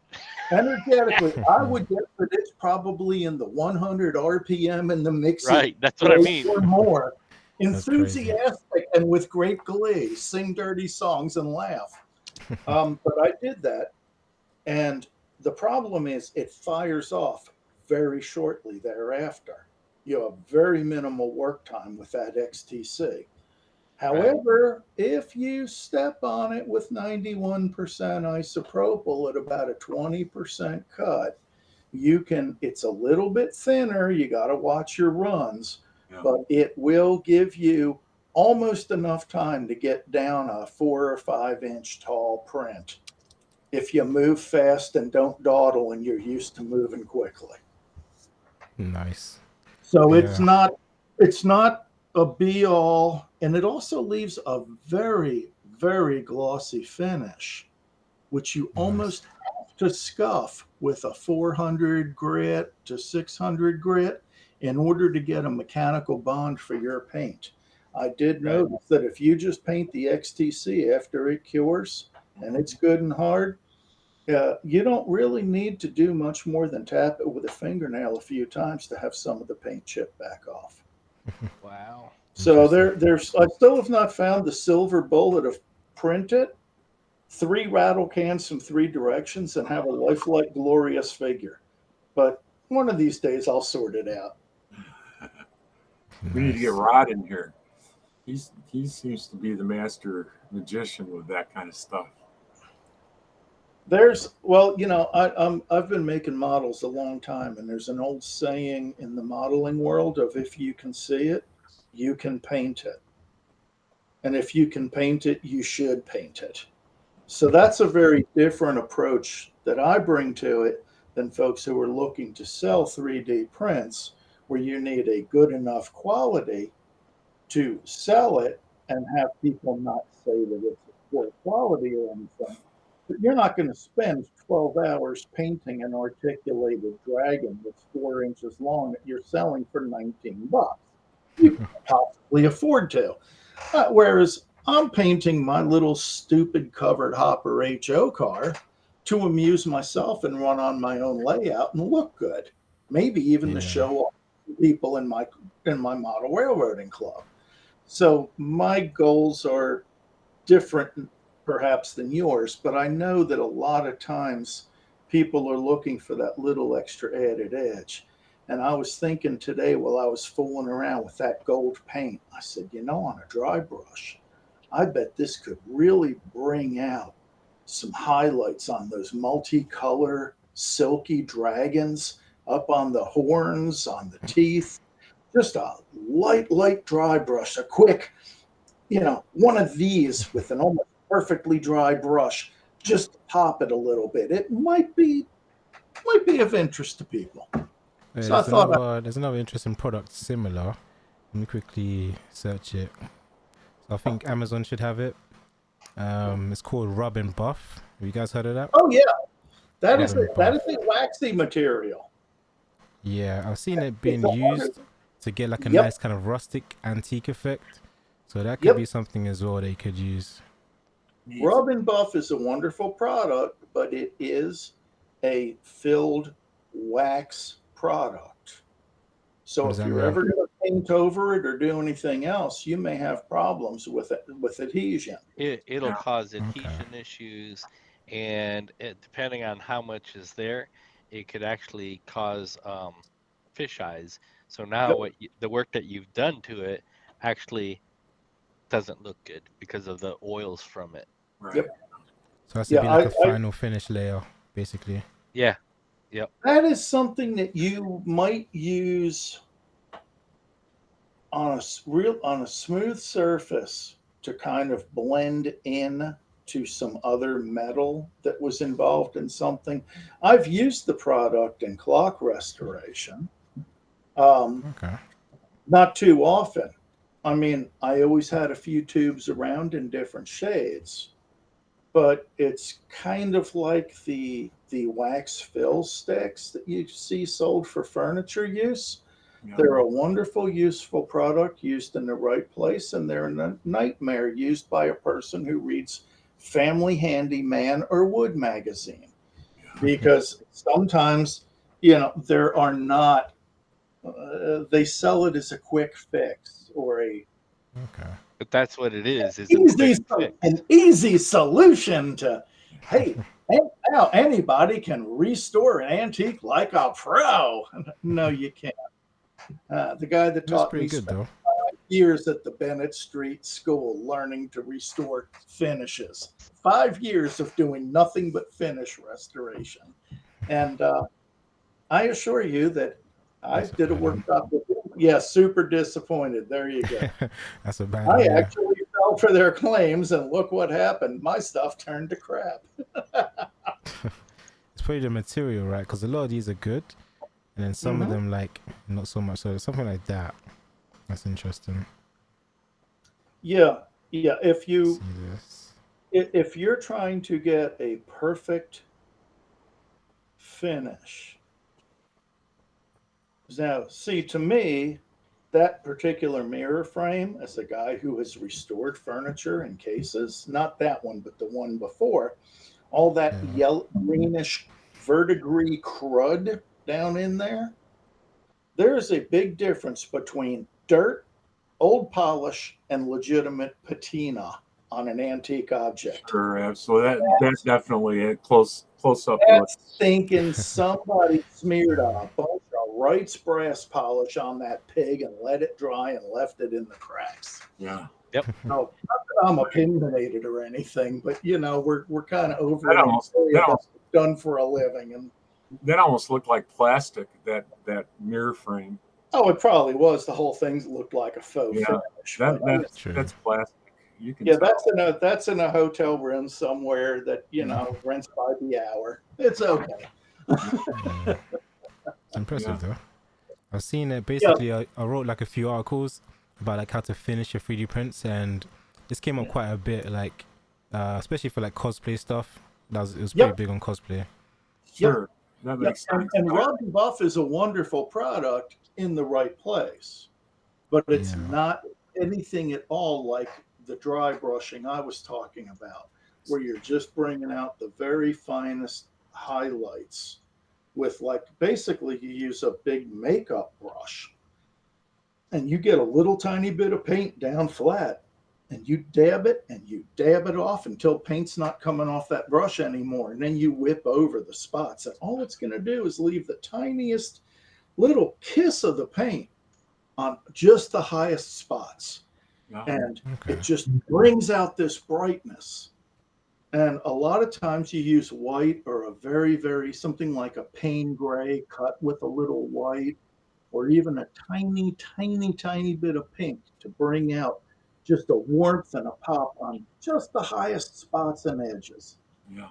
Speaker 5: energetically. I would guess that it's probably in the 100 RPM in the mixy
Speaker 4: Right, that's what I mean.
Speaker 5: or more.
Speaker 1: That's crazy.
Speaker 5: Enthusiastic and with great glee, sing dirty songs and laugh. But I did that, and the problem is it fires off very shortly thereafter. You have very minimal work time with that XTC.
Speaker 4: Right,
Speaker 5: However, if you step on it with 91% isopropyl at about a 20% cut, it's a little bit thinner. You got to watch your runs,
Speaker 3: Yeah.
Speaker 5: but it will give you almost enough time to get down a 4 or 5 inch tall print if you move fast and don't dawdle and you're used to moving quickly.
Speaker 1: Nice.
Speaker 5: So
Speaker 1: Yeah.
Speaker 5: it's not a be all, and it also leaves a very, very glossy finish, which you
Speaker 1: Nice.
Speaker 5: almost have to scuff with a 400 grit to 600 grit in order to get a mechanical bond for your paint. I did
Speaker 4: right.
Speaker 5: notice that if you just paint the XTC after it cures and it's good and hard, you don't really need to do much more than tap it with a fingernail a few times to have some of the paint chip back off.
Speaker 4: Wow.
Speaker 5: So
Speaker 1: Interesting.
Speaker 5: I still have not found the silver bullet of print it, 3 rattle cans from 3 directions, and have a lifelike, glorious figure. But one of these days I'll sort it out.
Speaker 3: We need to get
Speaker 1: Nice.
Speaker 3: Rod in here. He seems to be the master magician with that kind of stuff.
Speaker 5: I've been making models a long time, and there's an old saying in the modeling world of if you can see it, you can paint it. And if you can paint it, you should paint it. So that's a very different approach that I bring to it than folks who are looking to sell 3D prints, where you need a good enough quality to sell it and have people not say that it's poor quality or anything. But you're not going to spend 12 hours painting an articulated dragon that's 4 inches long that you're selling for $19. You can possibly afford to. Whereas I'm painting my little stupid covered hopper HO car to amuse myself and run on my own layout and look good. Maybe even to
Speaker 1: Yeah.
Speaker 5: show off people in my model railroading club. So my goals are different perhaps than yours, but I know that a lot of times people are looking for that little extra added edge. And I was thinking today while I was fooling around with that gold paint, I said, on a dry brush, I bet this could really bring out some highlights on those multicolor silky dragons up on the horns, on the teeth. Just a light dry brush, a quick, one of these with an almost perfectly dry brush, just to pop it a little bit. It might be of interest to people.
Speaker 1: Yeah,
Speaker 5: So I thought,
Speaker 1: there's another interesting product similar. Let me quickly search it. So I think Amazon should have it. It's called Rub and Buff. Have you guys heard of that?
Speaker 5: oh yeah, that
Speaker 1: Rub
Speaker 5: is
Speaker 1: and
Speaker 5: a
Speaker 1: Buff.
Speaker 5: waxy material.
Speaker 1: Yeah, I've seen it
Speaker 5: It's
Speaker 1: being
Speaker 5: a
Speaker 1: used to get like a
Speaker 5: Yep.
Speaker 1: nice kind of rustic antique effect. So that could
Speaker 5: Yep.
Speaker 1: be something as well they could use.
Speaker 5: Rub and Buff is a wonderful product, but it is a filled wax product. So
Speaker 1: What does
Speaker 5: if
Speaker 1: that
Speaker 5: you're
Speaker 1: mean?
Speaker 5: ever going to paint over it or do anything else, you may have problems with it, with adhesion.
Speaker 4: It'll
Speaker 3: Yeah.
Speaker 4: cause
Speaker 1: Okay.
Speaker 4: adhesion issues, and depending on how much is there, it could actually cause fish eyes. So now
Speaker 5: Yep.
Speaker 4: the work that you've done to it actually doesn't look good because of the oils from it.
Speaker 3: Right.
Speaker 5: Yep.
Speaker 1: So it has to
Speaker 5: Yeah,
Speaker 1: be like a final finish layer, basically.
Speaker 4: Yeah. Yep.
Speaker 5: that is something that you might use on a smooth surface to kind of blend in to some other metal that was involved in something. I've used the product in clock restoration,
Speaker 1: Okay.
Speaker 5: not too often. I mean, I always had a few tubes around in different shades, but it's kind of like the wax fill sticks that you see sold for furniture use.
Speaker 3: Yeah.
Speaker 5: They're a wonderful, useful product used in the right place, and they're a nightmare used by a person who reads Family Handyman or Wood Magazine. Because sometimes, there are not, they sell it as a quick fix or
Speaker 1: Okay.
Speaker 4: But that's what it is a quick fix.
Speaker 5: an easy solution to, hey, now anybody can restore an antique like a pro. No, you can't. The guy that
Speaker 1: That's
Speaker 5: taught
Speaker 1: pretty
Speaker 5: me
Speaker 1: good
Speaker 5: spent
Speaker 1: though.
Speaker 5: years at the Bennett Street School learning to restore finishes. 5 years of doing nothing but finish restoration. And I assure you that I did a
Speaker 1: Disappointing.
Speaker 5: workshop with him. Yeah, super disappointed. There you go.
Speaker 1: That's a bad
Speaker 5: I
Speaker 1: one. Yeah.
Speaker 5: actually fell for their claims, and look what happened. My stuff turned to crap.
Speaker 1: It's probably the material, right? Because a lot of these are good, and then some of
Speaker 5: Mhm.
Speaker 1: them like not so much. So something like that. That's interesting.
Speaker 5: Yeah, yeah.
Speaker 1: See this.
Speaker 5: If you're trying to get a perfect finish, now see, to me, that particular mirror frame, as a guy who has restored furniture and cases, not that one, but the one before, all that
Speaker 1: Yeah.
Speaker 5: yellow greenish verdigris crud down in there, there's a big difference between dirt, old polish, and legitimate patina on an antique object.
Speaker 3: Sure. So that's definitely it. Close up look.
Speaker 5: That's thinking somebody smeared a bunch of Wright's brass polish on that pig and let it dry and left it in the cracks.
Speaker 3: Yeah.
Speaker 5: No, not that I'm opinionated or anything, but we're kind of over
Speaker 3: That
Speaker 5: in
Speaker 3: almost-
Speaker 5: the area
Speaker 3: that
Speaker 5: that's done for a living. And
Speaker 3: That almost looked like plastic. That mirror frame.
Speaker 5: it probably was. The whole thing looked like a faux
Speaker 3: Yeah,
Speaker 5: finish.
Speaker 3: That
Speaker 5: but
Speaker 3: that's
Speaker 1: True.
Speaker 3: that's plastic. You can.
Speaker 5: yeah,
Speaker 3: tell.
Speaker 5: that's in a hotel room somewhere that rents by the hour. It's okay.
Speaker 1: Yeah. It's impressive though. I've seen it. Basically, I wrote like a few articles about like how to finish your 3D prints, and this came up quite a bit. Like, especially for like cosplay stuff. It was
Speaker 5: Yep.
Speaker 1: pretty big on cosplay.
Speaker 3: Sure, that
Speaker 5: Yep.
Speaker 3: makes sense.
Speaker 5: And Rub and Buff is a wonderful product in the right place, but it's
Speaker 1: Yeah.
Speaker 5: not anything at all like the dry brushing I was talking about, where you're just bringing out the very finest highlights with, like, basically you use a big makeup brush and you get a little tiny bit of paint down flat and you dab it off until paint's not coming off that brush anymore. And then you whip over the spots. And all it's going to do is leave the tiniest little kiss of the paint on just the highest spots.
Speaker 3: Yeah.
Speaker 5: And
Speaker 1: Okay.
Speaker 5: it just brings out this brightness. And a lot of times you use white or a very, very something like a pain gray cut with a little white, or even a tiny, tiny, tiny bit of pink to bring out just a warmth and a pop on just the highest spots and edges.
Speaker 3: Yeah.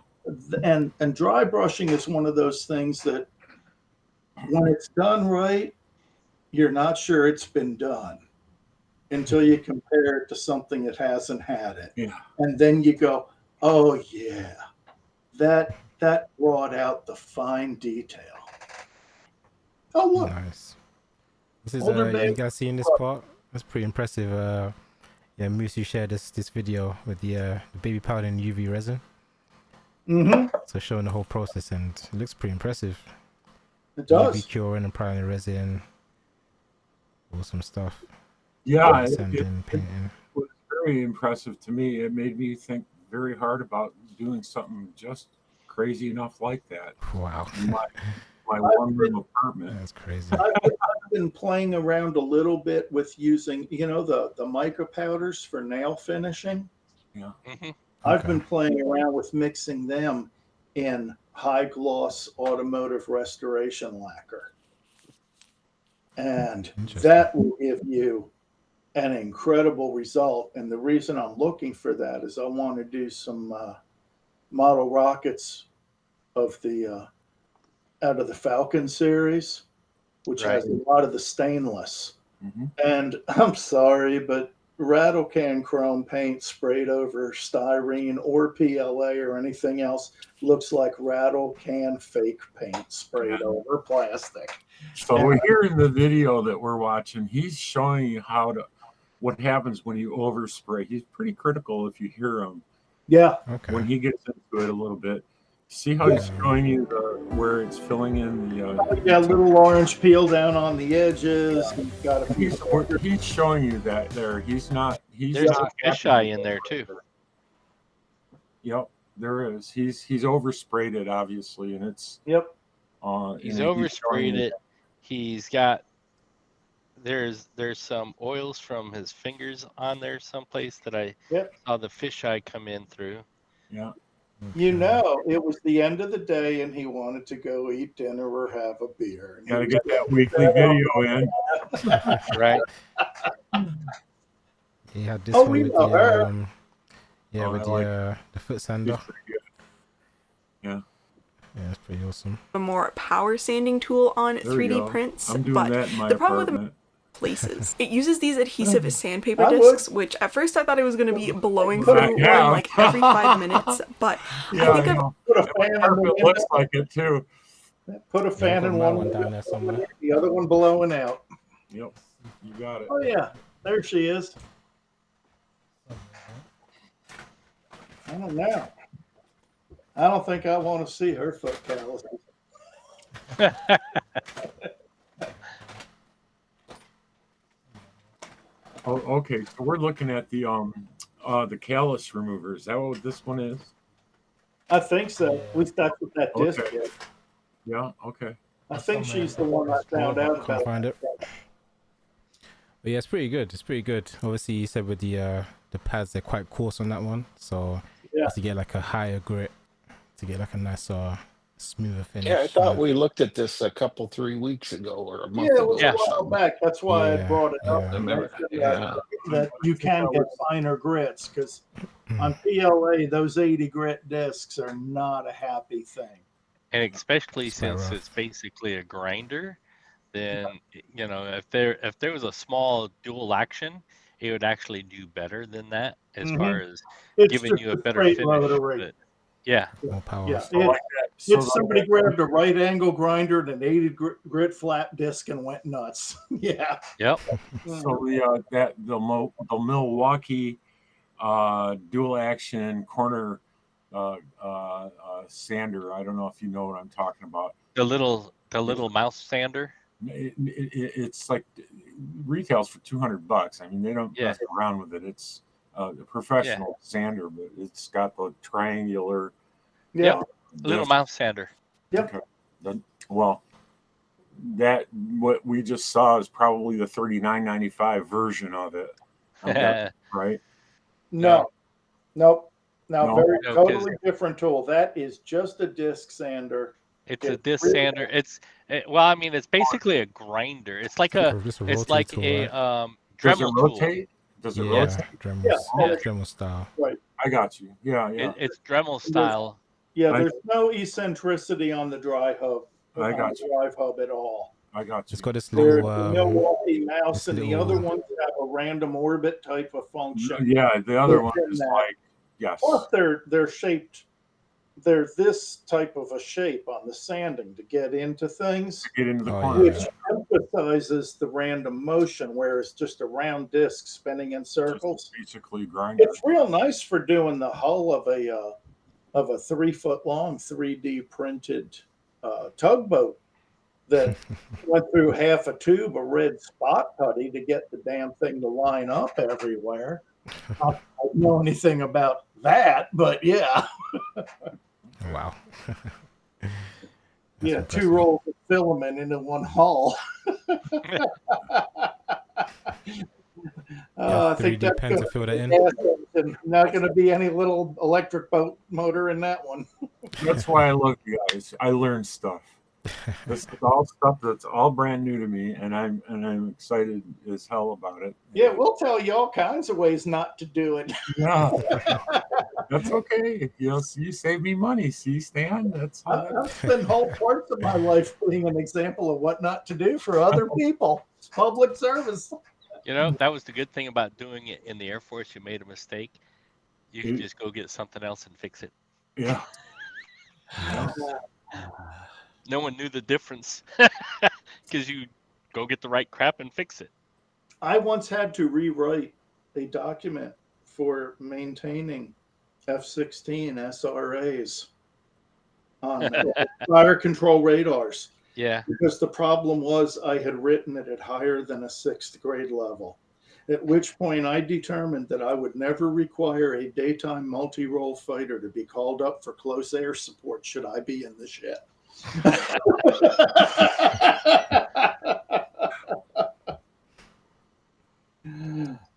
Speaker 5: And dry brushing is one of those things that when it's done right, you're not sure it's been done until you compare it to something that hasn't had it.
Speaker 3: Yeah.
Speaker 5: And then you go, oh yeah, that brought out the fine detail. Oh look,
Speaker 1: Nice. This is
Speaker 5: Older
Speaker 1: you
Speaker 5: babe.
Speaker 1: guys seeing this part? That's pretty impressive. Yeah, Moose, you shared this video with the baby powder and UV resin.
Speaker 5: mm-hmm.
Speaker 1: So showing the whole process, and it looks pretty impressive.
Speaker 5: It does.
Speaker 1: UV curing and applying the resin. Awesome stuff.
Speaker 3: Yeah,
Speaker 1: Sanding, painting.
Speaker 3: was very impressive to me. It made me think very hard about doing something just crazy enough like that
Speaker 1: Wow.
Speaker 3: in my one room apartment.
Speaker 1: That's crazy.
Speaker 5: I've been playing around a little bit with using, the micro powders for nail finishing.
Speaker 3: Yeah.
Speaker 4: Mm-hmm.
Speaker 5: I've
Speaker 1: Okay.
Speaker 5: been playing around with mixing them in high gloss automotive restoration lacquer. And
Speaker 1: Interesting.
Speaker 5: that will give you an incredible result. And the reason I'm looking for that is I want to do some model rockets of the out of the Falcon series, which has a lot of the stainless.
Speaker 3: Mhm.
Speaker 5: And I'm sorry, but rattle can chrome paint sprayed over styrene or PLA or anything else looks like rattle can fake paint sprayed over plastic.
Speaker 3: So here in the video that we're watching, he's showing you what happens when you overspray. He's pretty critical if you hear him
Speaker 5: Yeah.
Speaker 1: Okay.
Speaker 3: when he gets into it a little bit. See how he's showing you where it's filling in the.
Speaker 5: Yeah, little orange peel down on the edges. He's got a piece of
Speaker 3: He's showing you that there. He's not.
Speaker 4: There's
Speaker 3: not
Speaker 4: a fisheye in there too.
Speaker 3: Yep, there is. He's oversprayed it obviously, and it's.
Speaker 5: Yep.
Speaker 4: He's oversprayed it. He's got. There's some oils from his fingers on there someplace that I saw the fisheye come in through.
Speaker 3: Yeah.
Speaker 5: It was the end of the day and he wanted to go eat dinner or have a beer.
Speaker 3: Got to get that weekly video in.
Speaker 4: Right.
Speaker 1: He had this
Speaker 5: Oh,
Speaker 1: one
Speaker 5: we
Speaker 1: with
Speaker 5: know her.
Speaker 1: the foot sander.
Speaker 3: Yeah.
Speaker 1: Yeah, that's pretty awesome.
Speaker 8: A more power sanding tool on
Speaker 3: There we
Speaker 8: 3D
Speaker 3: go.
Speaker 8: prints,
Speaker 3: I'm doing
Speaker 8: but
Speaker 3: that in my
Speaker 8: the problem with
Speaker 3: apartment.
Speaker 8: places. It uses these adhesive sandpaper
Speaker 5: I would.
Speaker 8: discs, which at first I thought it was going to be blowing through one like every 5 minutes, but
Speaker 3: Yeah,
Speaker 8: I think I've
Speaker 5: Put a
Speaker 3: my
Speaker 5: fan in the
Speaker 3: carpet
Speaker 5: window.
Speaker 3: looks like it too.
Speaker 5: Put a fan
Speaker 1: got
Speaker 5: in
Speaker 1: my
Speaker 5: one
Speaker 1: one down
Speaker 5: window,
Speaker 1: there somewhere.
Speaker 5: the other one blowing out.
Speaker 3: Yep, you got it.
Speaker 5: Oh yeah, there she is. I don't know. I don't think I want to see her foot calluses.
Speaker 3: Oh, okay. So we're looking at the callus remover. Is that what this one is?
Speaker 5: I think so. At least that's what that disc
Speaker 3: Okay.
Speaker 5: is.
Speaker 3: Yeah. Okay.
Speaker 5: I think she's the one I found out
Speaker 1: Can't
Speaker 5: about.
Speaker 1: find it. But yeah, it's pretty good. It's pretty good. Obviously, you said with the pads, they're quite coarse on that one, so
Speaker 5: Yeah.
Speaker 1: to get like a higher grit, to get like a nicer, smoother finish.
Speaker 7: Yeah, I thought we looked at this 3 weeks ago or a month
Speaker 5: Yeah, it
Speaker 7: ago.
Speaker 5: was a while back. That's why I brought it up.
Speaker 1: Yeah.
Speaker 5: to mention
Speaker 7: Yeah.
Speaker 5: that you can get finer grits because on PLA, those 80 grit discs are not a happy thing.
Speaker 4: And especially
Speaker 1: It's quite
Speaker 4: since
Speaker 1: rough.
Speaker 4: it's basically a grinder, then if there was a small dual action, it would actually do better than that as far as
Speaker 5: It's
Speaker 4: giving
Speaker 5: just
Speaker 4: you a better
Speaker 5: straight
Speaker 4: finish.
Speaker 5: rotary.
Speaker 4: But Yeah.
Speaker 1: more power.
Speaker 5: Yeah,
Speaker 3: So like that. So
Speaker 5: if somebody grabbed a right angle grinder and an 80 grit flat disc and went nuts. Yeah.
Speaker 4: Yep.
Speaker 3: So the Milwaukee dual action corner sander. I don't know if you know what I'm talking about.
Speaker 4: The little mouse sander.
Speaker 3: It's like retails for $200. I mean, they don't
Speaker 4: Yeah.
Speaker 3: mess around with it. It's a professional sander, but it's got the triangular.
Speaker 5: Yeah.
Speaker 4: Little
Speaker 3: disc.
Speaker 4: mouse sander.
Speaker 5: Yep.
Speaker 3: Okay. Well, that what we just saw is probably the $39.95 version of it. I'm guessing, right?
Speaker 5: No. Nope. Now,
Speaker 3: No?
Speaker 5: very
Speaker 4: No, 'cause-
Speaker 5: totally different tool. That is just a disc sander.
Speaker 4: It's a
Speaker 5: It's
Speaker 4: disc
Speaker 5: really-
Speaker 4: sander. Well, I mean, it's basically a grinder. It's like
Speaker 1: Just a
Speaker 4: it's
Speaker 1: rotary
Speaker 4: like
Speaker 1: tool,
Speaker 4: a
Speaker 1: right?
Speaker 3: Does it
Speaker 4: Dremel tool.
Speaker 3: rotate? Does it
Speaker 1: Yeah,
Speaker 3: rotate?
Speaker 1: Dremel,
Speaker 5: Yeah.
Speaker 1: Dremel style.
Speaker 3: I got you. Yeah.
Speaker 4: It's Dremel style.
Speaker 5: Yeah,
Speaker 3: I-
Speaker 5: there's no eccentricity on the dry hub.
Speaker 3: I got
Speaker 5: on the drive hub at all.
Speaker 3: I got you.
Speaker 1: It's got this
Speaker 5: There's
Speaker 1: little
Speaker 5: the Milwaukee mouse
Speaker 1: this
Speaker 5: and the
Speaker 1: little-
Speaker 5: other ones have a random orbit type of function.
Speaker 3: Yeah, the other one
Speaker 5: Within
Speaker 3: is
Speaker 5: that.
Speaker 3: like, yes.
Speaker 5: Plus, they're shaped. They're this type of a shape on the sanding to get into things,
Speaker 3: Get into the
Speaker 1: Oh,
Speaker 3: corner.
Speaker 5: which emphasizes the random motion, where it's just a round disc spinning in circles.
Speaker 3: Just basically grinder.
Speaker 5: It's real nice for doing the hull of a 3 foot long 3D printed tugboat that went through half a tube of red spot putty to get the damn thing to line up everywhere. I don't know anything about that, but yeah.
Speaker 1: Wow.
Speaker 5: Yeah,
Speaker 1: impressive.
Speaker 5: 2 rolls of filament into one hull. I think
Speaker 1: 3D
Speaker 5: that's
Speaker 1: pen to
Speaker 5: gonna
Speaker 1: fill that in.
Speaker 5: and not going to be any little electric boat motor in that one.
Speaker 3: That's why I love you guys. I learned stuff. This is all stuff that's all brand new to me, and I'm excited as hell about it.
Speaker 5: Yeah, we'll tell you all kinds of ways not to do it.
Speaker 3: Yeah, that's okay. You save me money. See, Stan, that's
Speaker 5: I've spent whole parts of my life being an example of what not to do for other people. It's public service.
Speaker 4: You know, that was the good thing about doing it in the Air Force. You made a mistake, you can just go get something else and fix it.
Speaker 3: yeah.
Speaker 4: No one knew the difference because you go get the right crap and fix it.
Speaker 5: I once had to rewrite a document for maintaining F-16 SRAs on fire control radars.
Speaker 4: Yeah.
Speaker 5: Because the problem was I had written it at higher than a 6th grade level, at which point I determined that I would never require a daytime multi-role fighter to be called up for close air support should I be in the ship.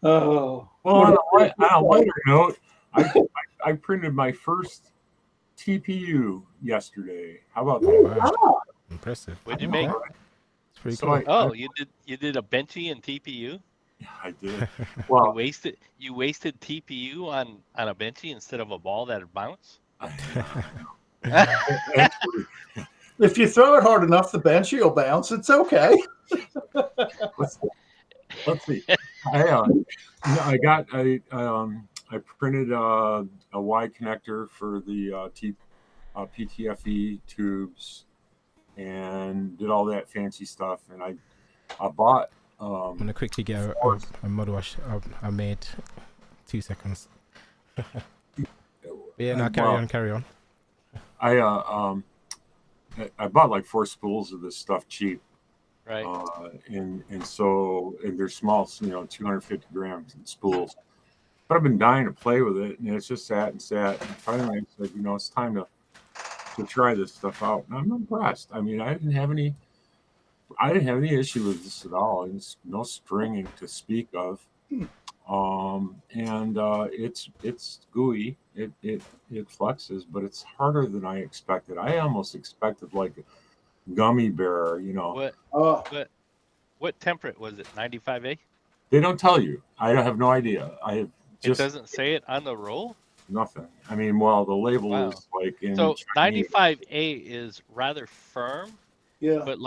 Speaker 5: Oh,
Speaker 3: Well, on a lighter note, I printed my first TPU yesterday. How about that?
Speaker 1: Wow. Impressive.
Speaker 4: What'd you make?
Speaker 1: It's pretty
Speaker 3: So
Speaker 1: cool.
Speaker 4: Oh, you did a benchy and TPU?
Speaker 3: Yeah, I did.
Speaker 4: You
Speaker 3: Well,
Speaker 4: wasted TPU on a benchy instead of a ball that'd bounce?
Speaker 3: actually,
Speaker 5: if you throw it hard enough, the bench will bounce. It's okay.
Speaker 3: let's see. I printed a Y connector for the PTFE tubes and did all that fancy stuff. And I bought.
Speaker 1: I'm gonna quickly get a mud wash I made. 2 seconds. Yeah, no, carry on.
Speaker 3: I bought like 4 spools of this stuff cheap.
Speaker 4: Right.
Speaker 3: And they're small, 250 gram spools. But I've been dying to play with it, and it's just sat. And finally, I said, it's time to try this stuff out. And I'm impressed. I mean, I didn't have any issue with this at all. It's no stringing to speak of. It's gooey. It flexes, but it's harder than I expected. I almost expected like a gummy bear,
Speaker 4: What temperate was it? 95A?
Speaker 3: They don't tell you. I have no idea.
Speaker 4: It doesn't say it on the roll?
Speaker 3: Nothing. I mean, well, the label is like in
Speaker 4: So
Speaker 3: Chinese.
Speaker 4: 95A is rather firm,
Speaker 5: Yeah.
Speaker 4: but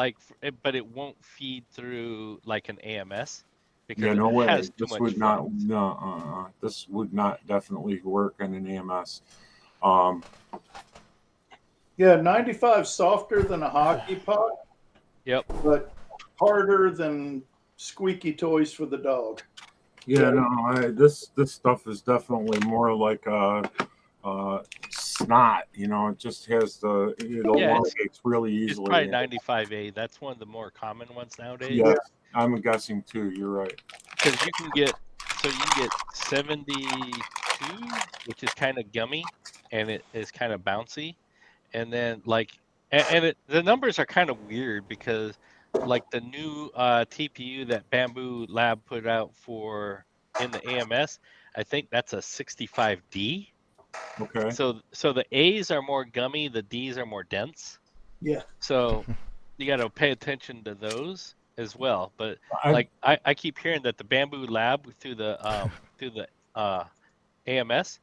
Speaker 4: it won't feed through like an AMS because
Speaker 3: Yeah, no
Speaker 4: it
Speaker 3: way.
Speaker 4: has too
Speaker 3: This
Speaker 4: much
Speaker 3: would not.
Speaker 4: firm.
Speaker 3: No, this would not definitely work in an AMS.
Speaker 5: Yeah, 95 softer than a hockey puck,
Speaker 4: Yep.
Speaker 5: but harder than squeaky toys for the dog.
Speaker 3: Yeah, no, this stuff is definitely more like snot. You know, it just has it elongates really
Speaker 4: It's
Speaker 3: easily.
Speaker 4: probably 95A. That's one of the more common ones nowadays.
Speaker 3: Yes, I'm guessing too. You're right.
Speaker 4: Because you can get 72, which is kind of gummy, and it is kind of bouncy, and then the numbers are kind of weird because like the new TPU that Bamboo Lab put out in the AMS, I think that's a 65D.
Speaker 3: Okay.
Speaker 4: So the A's are more gummy, the D's are more dense.
Speaker 5: Yeah.
Speaker 4: So you got to pay attention to those as well. But
Speaker 3: I
Speaker 4: I keep hearing that the Bamboo Lab through the AMS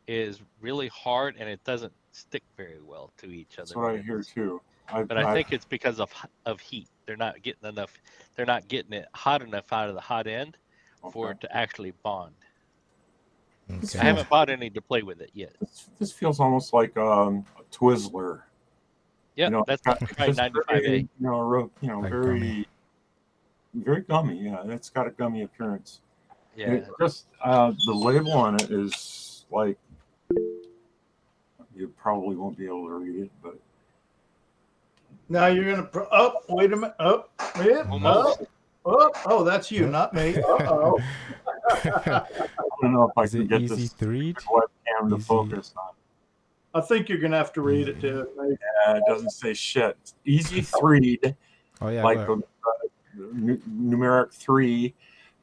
Speaker 4: is really hard and it doesn't stick very well to each other.
Speaker 3: That's what I hear too.
Speaker 4: But I think it's because of heat. They're not getting it hot enough out of the hot end for it to actually bond.
Speaker 1: Okay.
Speaker 4: I haven't bought any to play with it yet.
Speaker 3: This feels almost like a Twizzler.
Speaker 4: Yeah,
Speaker 3: You know,
Speaker 4: that's
Speaker 3: it's
Speaker 4: probably
Speaker 3: just
Speaker 4: 95A.
Speaker 3: Very,
Speaker 1: Like
Speaker 3: very,
Speaker 1: gummy.
Speaker 3: very gummy. Yeah, it's got a gummy appearance.
Speaker 4: Yeah.
Speaker 3: It just the label on it is like you probably won't be able to read it, but
Speaker 5: Now you're going to, wait a minute. Oh, that's you, not me. Uh-oh.
Speaker 3: I don't know if I
Speaker 1: Is
Speaker 3: can
Speaker 1: it
Speaker 3: get
Speaker 1: easy
Speaker 3: this
Speaker 1: 3'd?
Speaker 3: webcam to
Speaker 1: Easy.
Speaker 3: focus on.
Speaker 5: I think you're going to have to read it too.
Speaker 3: It doesn't say shit. It's easy 3'd,
Speaker 1: Oh yeah,
Speaker 3: like
Speaker 1: got it.
Speaker 3: numeric 3.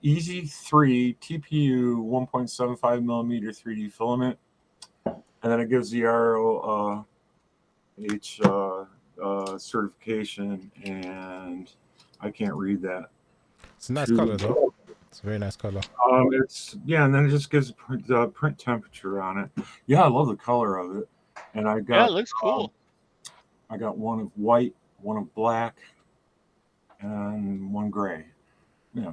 Speaker 3: Easy 3 TPU 1.75 millimeter 3D filament, and then it gives the ROH certification, and I can't read that.
Speaker 1: It's a nice color though. It's a very nice color.
Speaker 3: And then it just gives the print temperature on it. Yeah, I love the color of it, and I got
Speaker 4: it looks cool.
Speaker 3: I got one of white, one of black, and one gray. Yeah,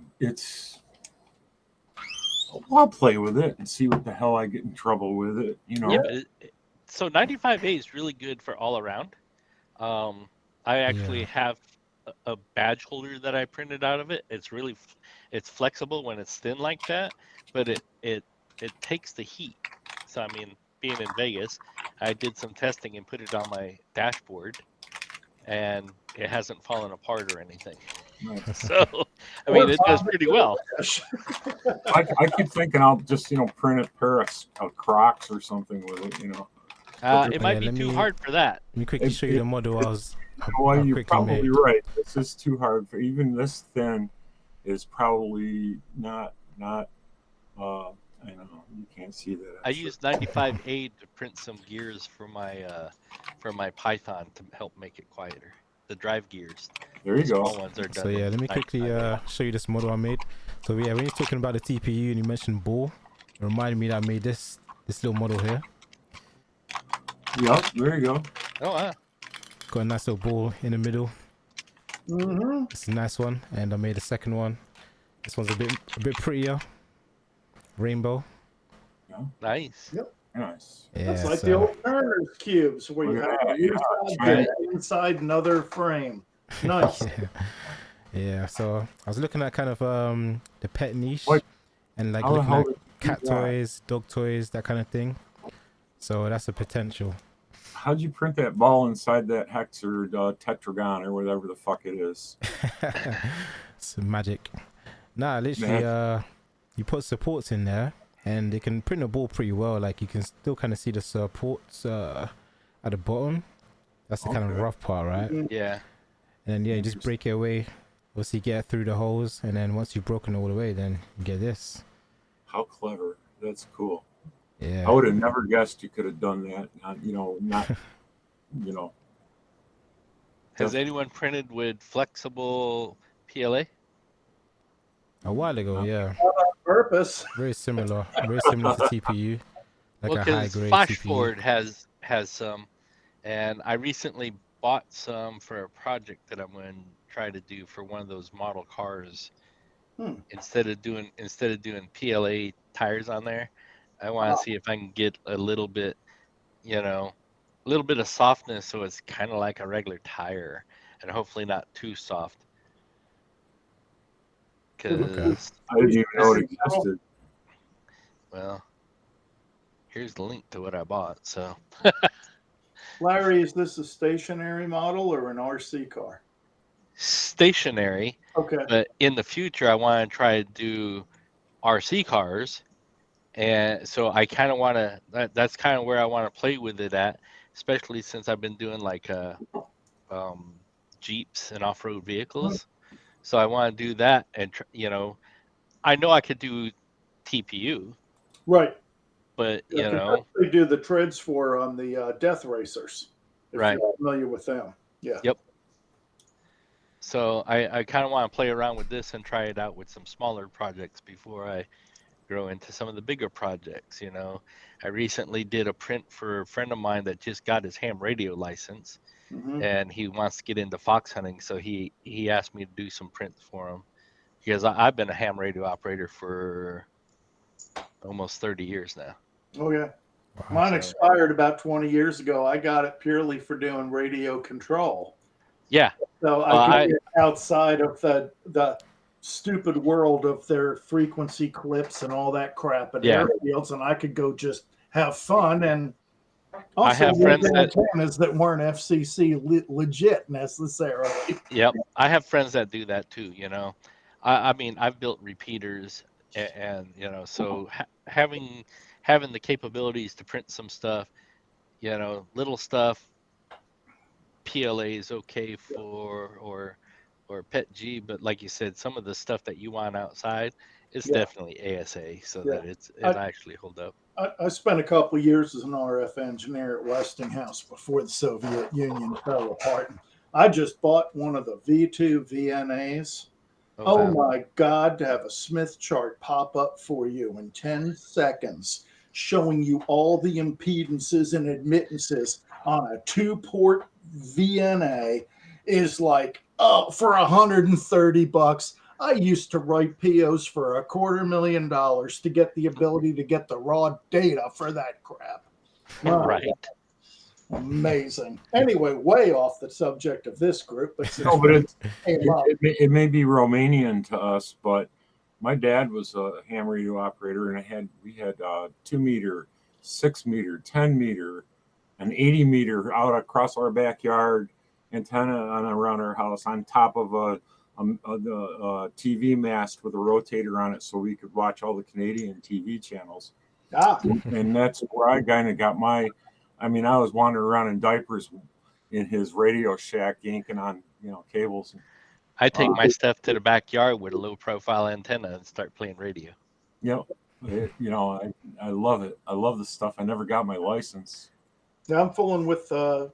Speaker 3: I'll play with it and see what the hell I get in trouble with it.
Speaker 4: Yeah, but so 95A is really good for all around. I actually have a badge holder that I printed out of it. It's flexible when it's thin like that, but it takes the heat. So I mean, being in Vegas, I did some testing and put it on my dashboard, and it hasn't fallen apart or anything.
Speaker 3: Nice.
Speaker 4: So I mean, it does pretty well.
Speaker 3: I keep thinking I'll just print a pair of Crocs or something with it.
Speaker 4: It might be too hard for that.
Speaker 1: Let me quickly show you the model I was.
Speaker 3: Well, you're probably right. This is too hard for even this thin. Is probably not. I know you can't see that.
Speaker 4: I used 95A to print some gears for my Python to help make it quieter. The drive gears.
Speaker 3: There you go.
Speaker 4: Ones are done
Speaker 1: So yeah, let me quickly show you this model I made. So yeah, when you're talking about the TPU and you mentioned ball, it reminded me that I made this little model here.
Speaker 3: Yep, there you go.
Speaker 4: Oh wow.
Speaker 1: Got a nice little ball in the middle.
Speaker 5: Mm-hmm.
Speaker 1: It's a nice one, and I made a second one. This one's a bit prettier. Rainbow.
Speaker 3: Yeah.
Speaker 4: Nice.
Speaker 5: Yep.
Speaker 3: Nice.
Speaker 1: Yeah,
Speaker 5: That's like the old Turner's cubes where you have inside another frame. Nice.
Speaker 1: Yeah, so I was looking at kind of the pet niche and like
Speaker 3: How
Speaker 1: looking at
Speaker 3: did
Speaker 1: cat toys, dog toys, that kind of thing. So that's a potential.
Speaker 3: How'd you print that ball inside that hex or tetragon or whatever the fuck it is?
Speaker 1: It's magic. Nah, literally, you put supports in there, and they can print a ball pretty well. Like you can still kind of see the supports at the bottom. That's the kind of rough part, right?
Speaker 4: Yeah.
Speaker 1: And then you just break it away. Once you get through the holes, and then once you've broken all the way, then you get this.
Speaker 3: How clever! That's cool.
Speaker 1: Yeah.
Speaker 3: I would have never guessed you could have done that.
Speaker 4: Has anyone printed with flexible PLA?
Speaker 1: A while ago, yeah.
Speaker 5: Purpose.
Speaker 1: Very similar to TPU, like a high grade
Speaker 4: Flashboard
Speaker 1: CPU.
Speaker 4: has some, and I recently bought some for a project that I'm going to try to do for one of those model cars. Instead of doing PLA tires on there, I want to see if I can get a little bit you know, a little bit of softness, so it's kind of like a regular tire, and hopefully not too soft. Because,
Speaker 3: I didn't even know it existed.
Speaker 4: well, here's the link to what I bought. So,
Speaker 5: Larry, is this a stationary model or an RC car?
Speaker 4: stationary,
Speaker 5: Okay.
Speaker 4: but in the future, I want to try to do RC cars. And so I kind of want to, that's kind of where I want to play with it at, especially since I've been doing like um, Jeeps and off-road vehicles. So I want to do that, and I know I could do TPU,
Speaker 5: Right.
Speaker 4: but
Speaker 5: Yeah, 'cause they do the treads for on the Death Racers. If
Speaker 4: right.
Speaker 5: you're familiar with them. Yeah.
Speaker 4: Yep. So I kind of want to play around with this and try it out with some smaller projects before I grow into some of the bigger projects. I recently did a print for a friend of mine that just got his ham radio license,
Speaker 5: Mhm.
Speaker 4: and he wants to get into fox hunting. So he asked me to do some prints for him because I've been a ham radio operator for almost 30 years now.
Speaker 5: Oh yeah.
Speaker 1: Wow.
Speaker 5: Mine
Speaker 4: So-
Speaker 5: expired about 20 years ago. I got it purely for doing radio control.
Speaker 4: Yeah.
Speaker 5: So
Speaker 4: Well,
Speaker 5: I could get outside of the stupid world of their frequency clips and all that crap at
Speaker 4: Yeah.
Speaker 5: airfields, and I could go just have fun and
Speaker 4: I
Speaker 5: also
Speaker 4: have
Speaker 5: use
Speaker 4: friends that-
Speaker 5: antennas that weren't FCC legit necessarily.
Speaker 4: Yep, I have friends that do that too. I mean, I've built repeaters, and so having the capabilities to print some stuff, little stuff, PLA is okay for or PET-G, but like you said, some of the stuff that you want outside is
Speaker 5: Yeah.
Speaker 4: definitely ASA, so
Speaker 5: Yeah.
Speaker 4: that it actually hold up.
Speaker 5: I spent a couple of years as an RF engineer at Westinghouse before the Soviet Union fell apart. I just bought one of the V2 VNAs. Oh
Speaker 4: wow.
Speaker 5: my God, to have a Smith chart pop up for you in 10 seconds, showing you all the impedances and admittances on a 2-port VNA is like, oh, for $130. I used to write POs for $250,000 to get the ability to get the raw data for that crap. My
Speaker 4: Right.
Speaker 5: Amazing. Anyway, way off the subject of this group, but since
Speaker 3: No, but
Speaker 5: it came up,
Speaker 3: it may be Romanian to us, but my dad was a ham radio operator, and we had 2-meter, 6-meter, 10-meter, an 80-meter out across our backyard antenna around our house on top of a TV mast with a rotator on it, so we could watch all the Canadian TV channels. And that's where I kind of got I was wandering around in diapers in his Radio Shack, yanking on cables.
Speaker 4: I take my stuff to the backyard with a low profile antenna and start playing radio.
Speaker 3: I love it. I love the stuff. I never got my license.
Speaker 5: I'm fooling with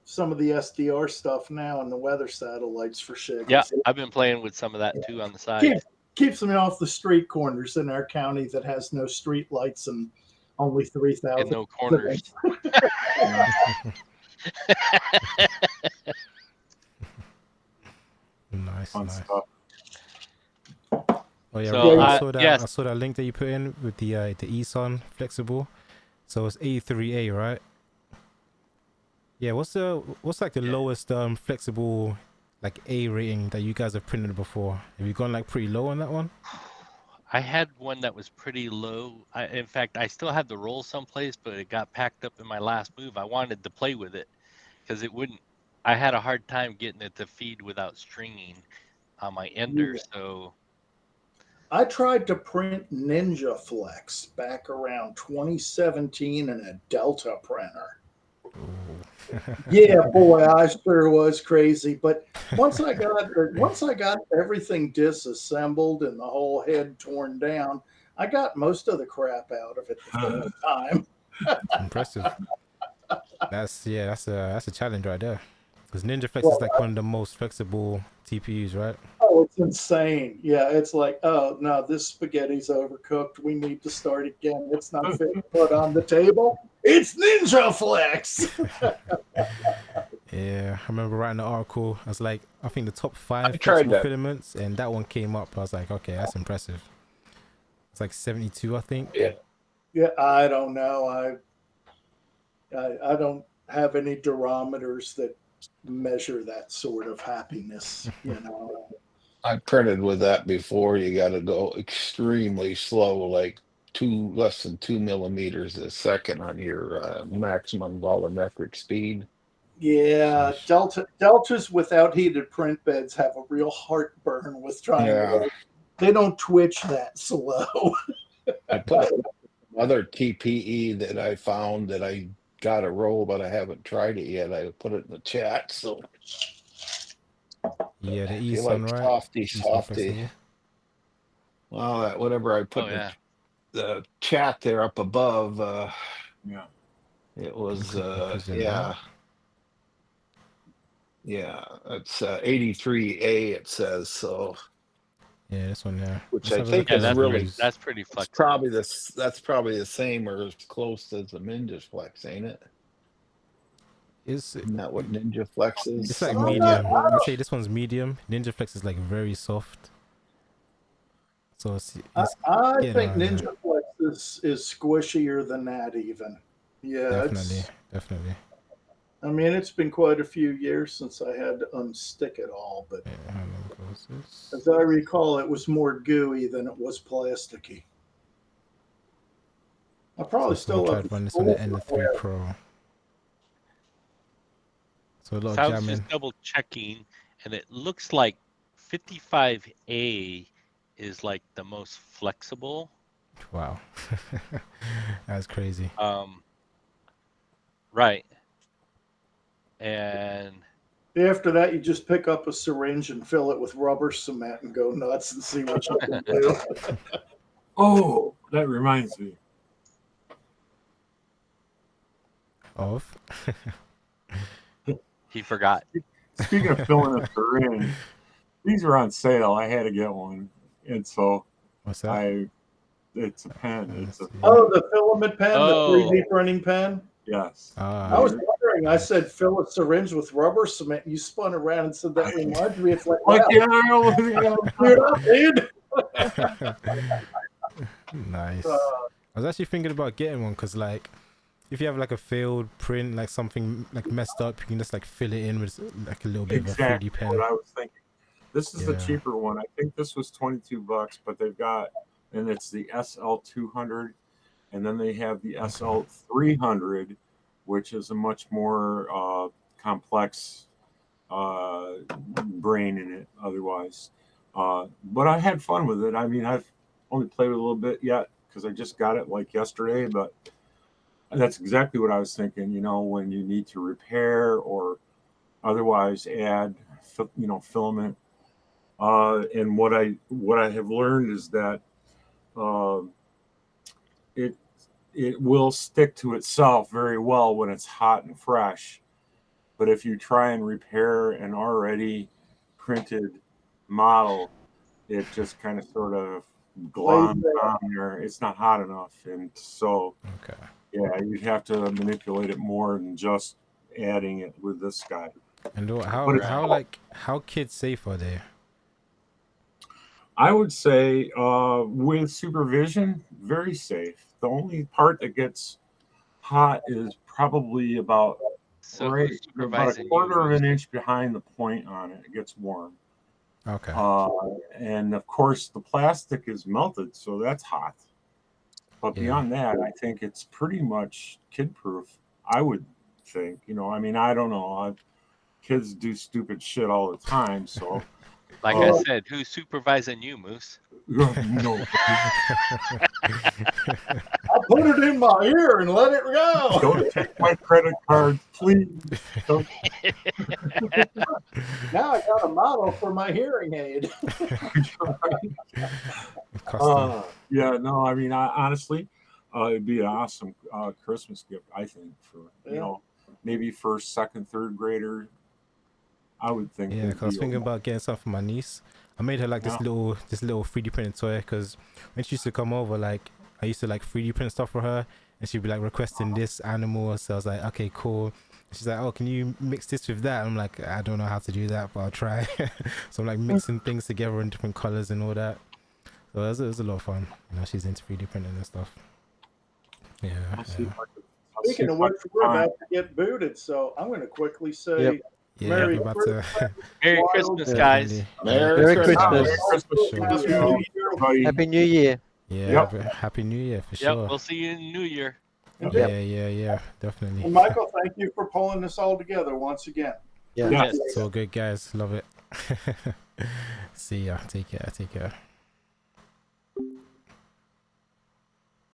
Speaker 5: some of the SDR stuff now and the weather satellites for shit.
Speaker 4: Yeah, I've been playing with some of that too on the side.
Speaker 5: Keeps me off the street corners in our county that has no street lights and only 3,000.
Speaker 4: And no corners.
Speaker 1: Nice,
Speaker 3: Fun
Speaker 1: nice.
Speaker 3: stuff.
Speaker 1: Oh yeah,
Speaker 4: So,
Speaker 1: I saw that.
Speaker 4: yes.
Speaker 1: I saw that link that you put in with the ESON flexible. So it's A3A, right? Yeah. What's like the lowest flexible like A rating that you guys have printed before? Have you gone like pretty low on that one?
Speaker 4: I had one that was pretty low. In fact, I still have the roll someplace, but it got packed up in my last move. I wanted to play with it because it wouldn't. I had a hard time getting it to feed without stringing on my ender.
Speaker 5: Yeah.
Speaker 4: So
Speaker 5: I tried to print Ninja Flex back around 2017 in a Delta printer. Yeah, boy, I sure was crazy. But once I got everything disassembled and the whole head torn down, I got most of the crap out of it the first time.
Speaker 1: Impressive. That's a challenge right there. Because Ninja Flex is like one of the most flexible TPUs, right?
Speaker 5: Oh, it's insane. Yeah, it's like, oh, no, this spaghetti's overcooked. We need to start again. It's not fit to put on the table. It's Ninja Flex.
Speaker 1: Yeah, I remember writing the article. I was like, I think the top 5
Speaker 7: I tried
Speaker 1: flexible
Speaker 7: that.
Speaker 1: filaments, and that one came up. I was like, okay, that's impressive. It's like 72, I think.
Speaker 7: Yeah.
Speaker 5: Yeah, I don't know. I don't have any durometers that measure that sort of happiness, you know.
Speaker 7: I printed with that before. You got to go extremely slow, like less than 2 millimeters a second on your maximum volumetric speed.
Speaker 5: Yeah,
Speaker 1: Sheesh.
Speaker 5: deltas without heated print beds have a real heartburn with trying
Speaker 7: Yeah,
Speaker 5: to. They don't twitch that slow.
Speaker 7: I put up other TPE that I found that I got a roll, but I haven't tried it yet. I put it in the chat, so
Speaker 1: Yeah, the
Speaker 7: if
Speaker 1: E
Speaker 7: you like
Speaker 1: Sun, right?
Speaker 7: softy,
Speaker 1: E Sun
Speaker 7: softy.
Speaker 1: flexible.
Speaker 7: Well, whatever I put
Speaker 4: Oh
Speaker 7: in
Speaker 4: yeah.
Speaker 7: the chat there up above,
Speaker 3: Yeah.
Speaker 7: it was
Speaker 1: I'll present
Speaker 7: yeah.
Speaker 1: that.
Speaker 7: Yeah, it's 83A, it says, so,
Speaker 1: Yeah, this one there.
Speaker 7: which
Speaker 1: Let's
Speaker 7: I
Speaker 1: have a look
Speaker 7: think
Speaker 1: at
Speaker 4: Yeah,
Speaker 1: the
Speaker 7: is really,
Speaker 1: reviews.
Speaker 4: that's pretty
Speaker 7: it's
Speaker 4: flexible.
Speaker 7: probably that's probably the same or as close as the Ninja Flex, ain't it?
Speaker 1: It's
Speaker 7: Isn't that what Ninja Flex is?
Speaker 1: it's like
Speaker 7: Something like
Speaker 1: medium.
Speaker 7: that?
Speaker 1: I'd say this one's medium. Ninja Flex is like very soft. So it's
Speaker 5: I
Speaker 1: getting
Speaker 5: think
Speaker 1: around there.
Speaker 5: Ninja Flex is squishier than that even. Yeah,
Speaker 1: Definitely, definitely.
Speaker 5: I mean, it's been quite a few years since I had to unstick it all, but
Speaker 1: Yeah, how long goes this?
Speaker 5: as I recall, it was more gooey than it was plasticky. I probably
Speaker 1: So I
Speaker 5: still have
Speaker 1: tried
Speaker 5: the
Speaker 1: running this on the
Speaker 5: spool
Speaker 1: Ender 3
Speaker 5: somewhere.
Speaker 1: Pro. So a lot
Speaker 4: So
Speaker 1: of
Speaker 4: I was just
Speaker 1: jamming.
Speaker 4: double checking, and it looks like 55A is like the most flexible.
Speaker 1: Wow. That's crazy.
Speaker 4: Right. And
Speaker 5: After that, you just pick up a syringe and fill it with rubber cement and go nuts and see what you can do.
Speaker 3: Oh, that reminds me.
Speaker 1: Of?
Speaker 4: he forgot.
Speaker 3: Speaking of filling a syringe, these are on sale. I had to get one, and so
Speaker 1: What's that?
Speaker 3: it's a pen.
Speaker 1: Let's
Speaker 3: It's a
Speaker 1: see.
Speaker 5: Oh, the filament pen, the
Speaker 4: Oh.
Speaker 5: 3D printing pen.
Speaker 3: yes.
Speaker 5: I was
Speaker 1: Ah,
Speaker 5: wondering. I said fill a syringe with rubber cement. You spun around and said that reminds me. It's like,
Speaker 3: Like
Speaker 5: wow,
Speaker 3: yeah,
Speaker 5: cleared up, dude.
Speaker 1: nice.
Speaker 5: Uh,
Speaker 1: I was actually thinking about getting one because, like, if you have like a failed print, like something like messed up, you can just like fill it in with like a little bit of a 3D
Speaker 3: exactly
Speaker 1: pen.
Speaker 3: what I was thinking. This is the
Speaker 1: Yeah.
Speaker 3: cheaper one. I think this was $22, but they've got, and it's the SL200, and then they have the SL300, which is a much more complex brain in it. Otherwise, but I had fun with it. I mean, I've only played with it a little bit yet because I just got it like yesterday, but that's exactly what I was thinking. You know, when you need to repair or otherwise add, filament. And what I have learned is that uh, it it will stick to itself very well when it's hot and fresh. But if you try and repair an already printed model, it just kind of sort of gloms on there. It's not hot enough, and so
Speaker 1: Okay.
Speaker 3: yeah, you'd have to manipulate it more than just adding it with this guy.
Speaker 1: And
Speaker 3: But it's,
Speaker 1: how kid safe are they?
Speaker 3: I would say with supervision, very safe. The only part that gets hot is probably about
Speaker 4: So
Speaker 3: right
Speaker 4: who's
Speaker 3: about a
Speaker 4: supervising
Speaker 3: quarter of
Speaker 4: you?
Speaker 3: an inch behind the point on it. It gets warm.
Speaker 1: Okay.
Speaker 3: And of course, the plastic is melted, so that's hot. But
Speaker 1: Yeah.
Speaker 3: beyond that, I think it's pretty much kid proof. I would think, I mean, I don't know. Kids do stupid shit all the time, so
Speaker 4: Like I said, who's supervising you, Moose?
Speaker 3: no.
Speaker 5: I'll put it in my ear and let it go.
Speaker 3: Don't take my credit card, please. Don't.
Speaker 5: Now I got a model for my hearing aid.
Speaker 1: Custom.
Speaker 3: Yeah, no, I mean, honestly, it'd be an awesome Christmas gift, I think, for, maybe first, second, third grader. I would think.
Speaker 1: Yeah, because I was thinking about getting something for my niece. I made her like this little 3D printed toy because when she used to come over, like I used to like 3D print stuff for her, and she'd be like requesting this animal. So I was like, okay, cool. She's like, oh, can you mix this with that? I'm like, I don't know how to do that, but I'll try. So I'm like mixing things together in different colors and all that. So it was a lot of fun. She's into 3D printing and stuff. Yeah.
Speaker 3: I'll see if I can
Speaker 5: Speaking of which, we're about to get booted, so I'm going to quickly say
Speaker 6: Yep.
Speaker 1: Yeah,
Speaker 5: Merry
Speaker 1: we're about to.
Speaker 4: Merry
Speaker 5: Wild
Speaker 4: Christmas,
Speaker 6: Yeah.
Speaker 4: guys.
Speaker 7: Merry
Speaker 6: Merry
Speaker 7: Christmas.
Speaker 6: Christmas.
Speaker 3: Christmas.
Speaker 1: Sure.
Speaker 5: Happy
Speaker 3: Yeah.
Speaker 5: New Year.
Speaker 3: Everybody.
Speaker 6: Happy New Year.
Speaker 1: Yeah,
Speaker 3: Yep.
Speaker 1: happy New Year for
Speaker 4: Yep,
Speaker 1: sure.
Speaker 4: we'll see you in New Year.
Speaker 5: And
Speaker 1: Yeah, definitely.
Speaker 5: And Michael, thank you for pulling this all together once again.
Speaker 6: Yeah.
Speaker 3: Yeah.
Speaker 4: Yes.
Speaker 1: It's all good, guys. Love it. See ya. Take care.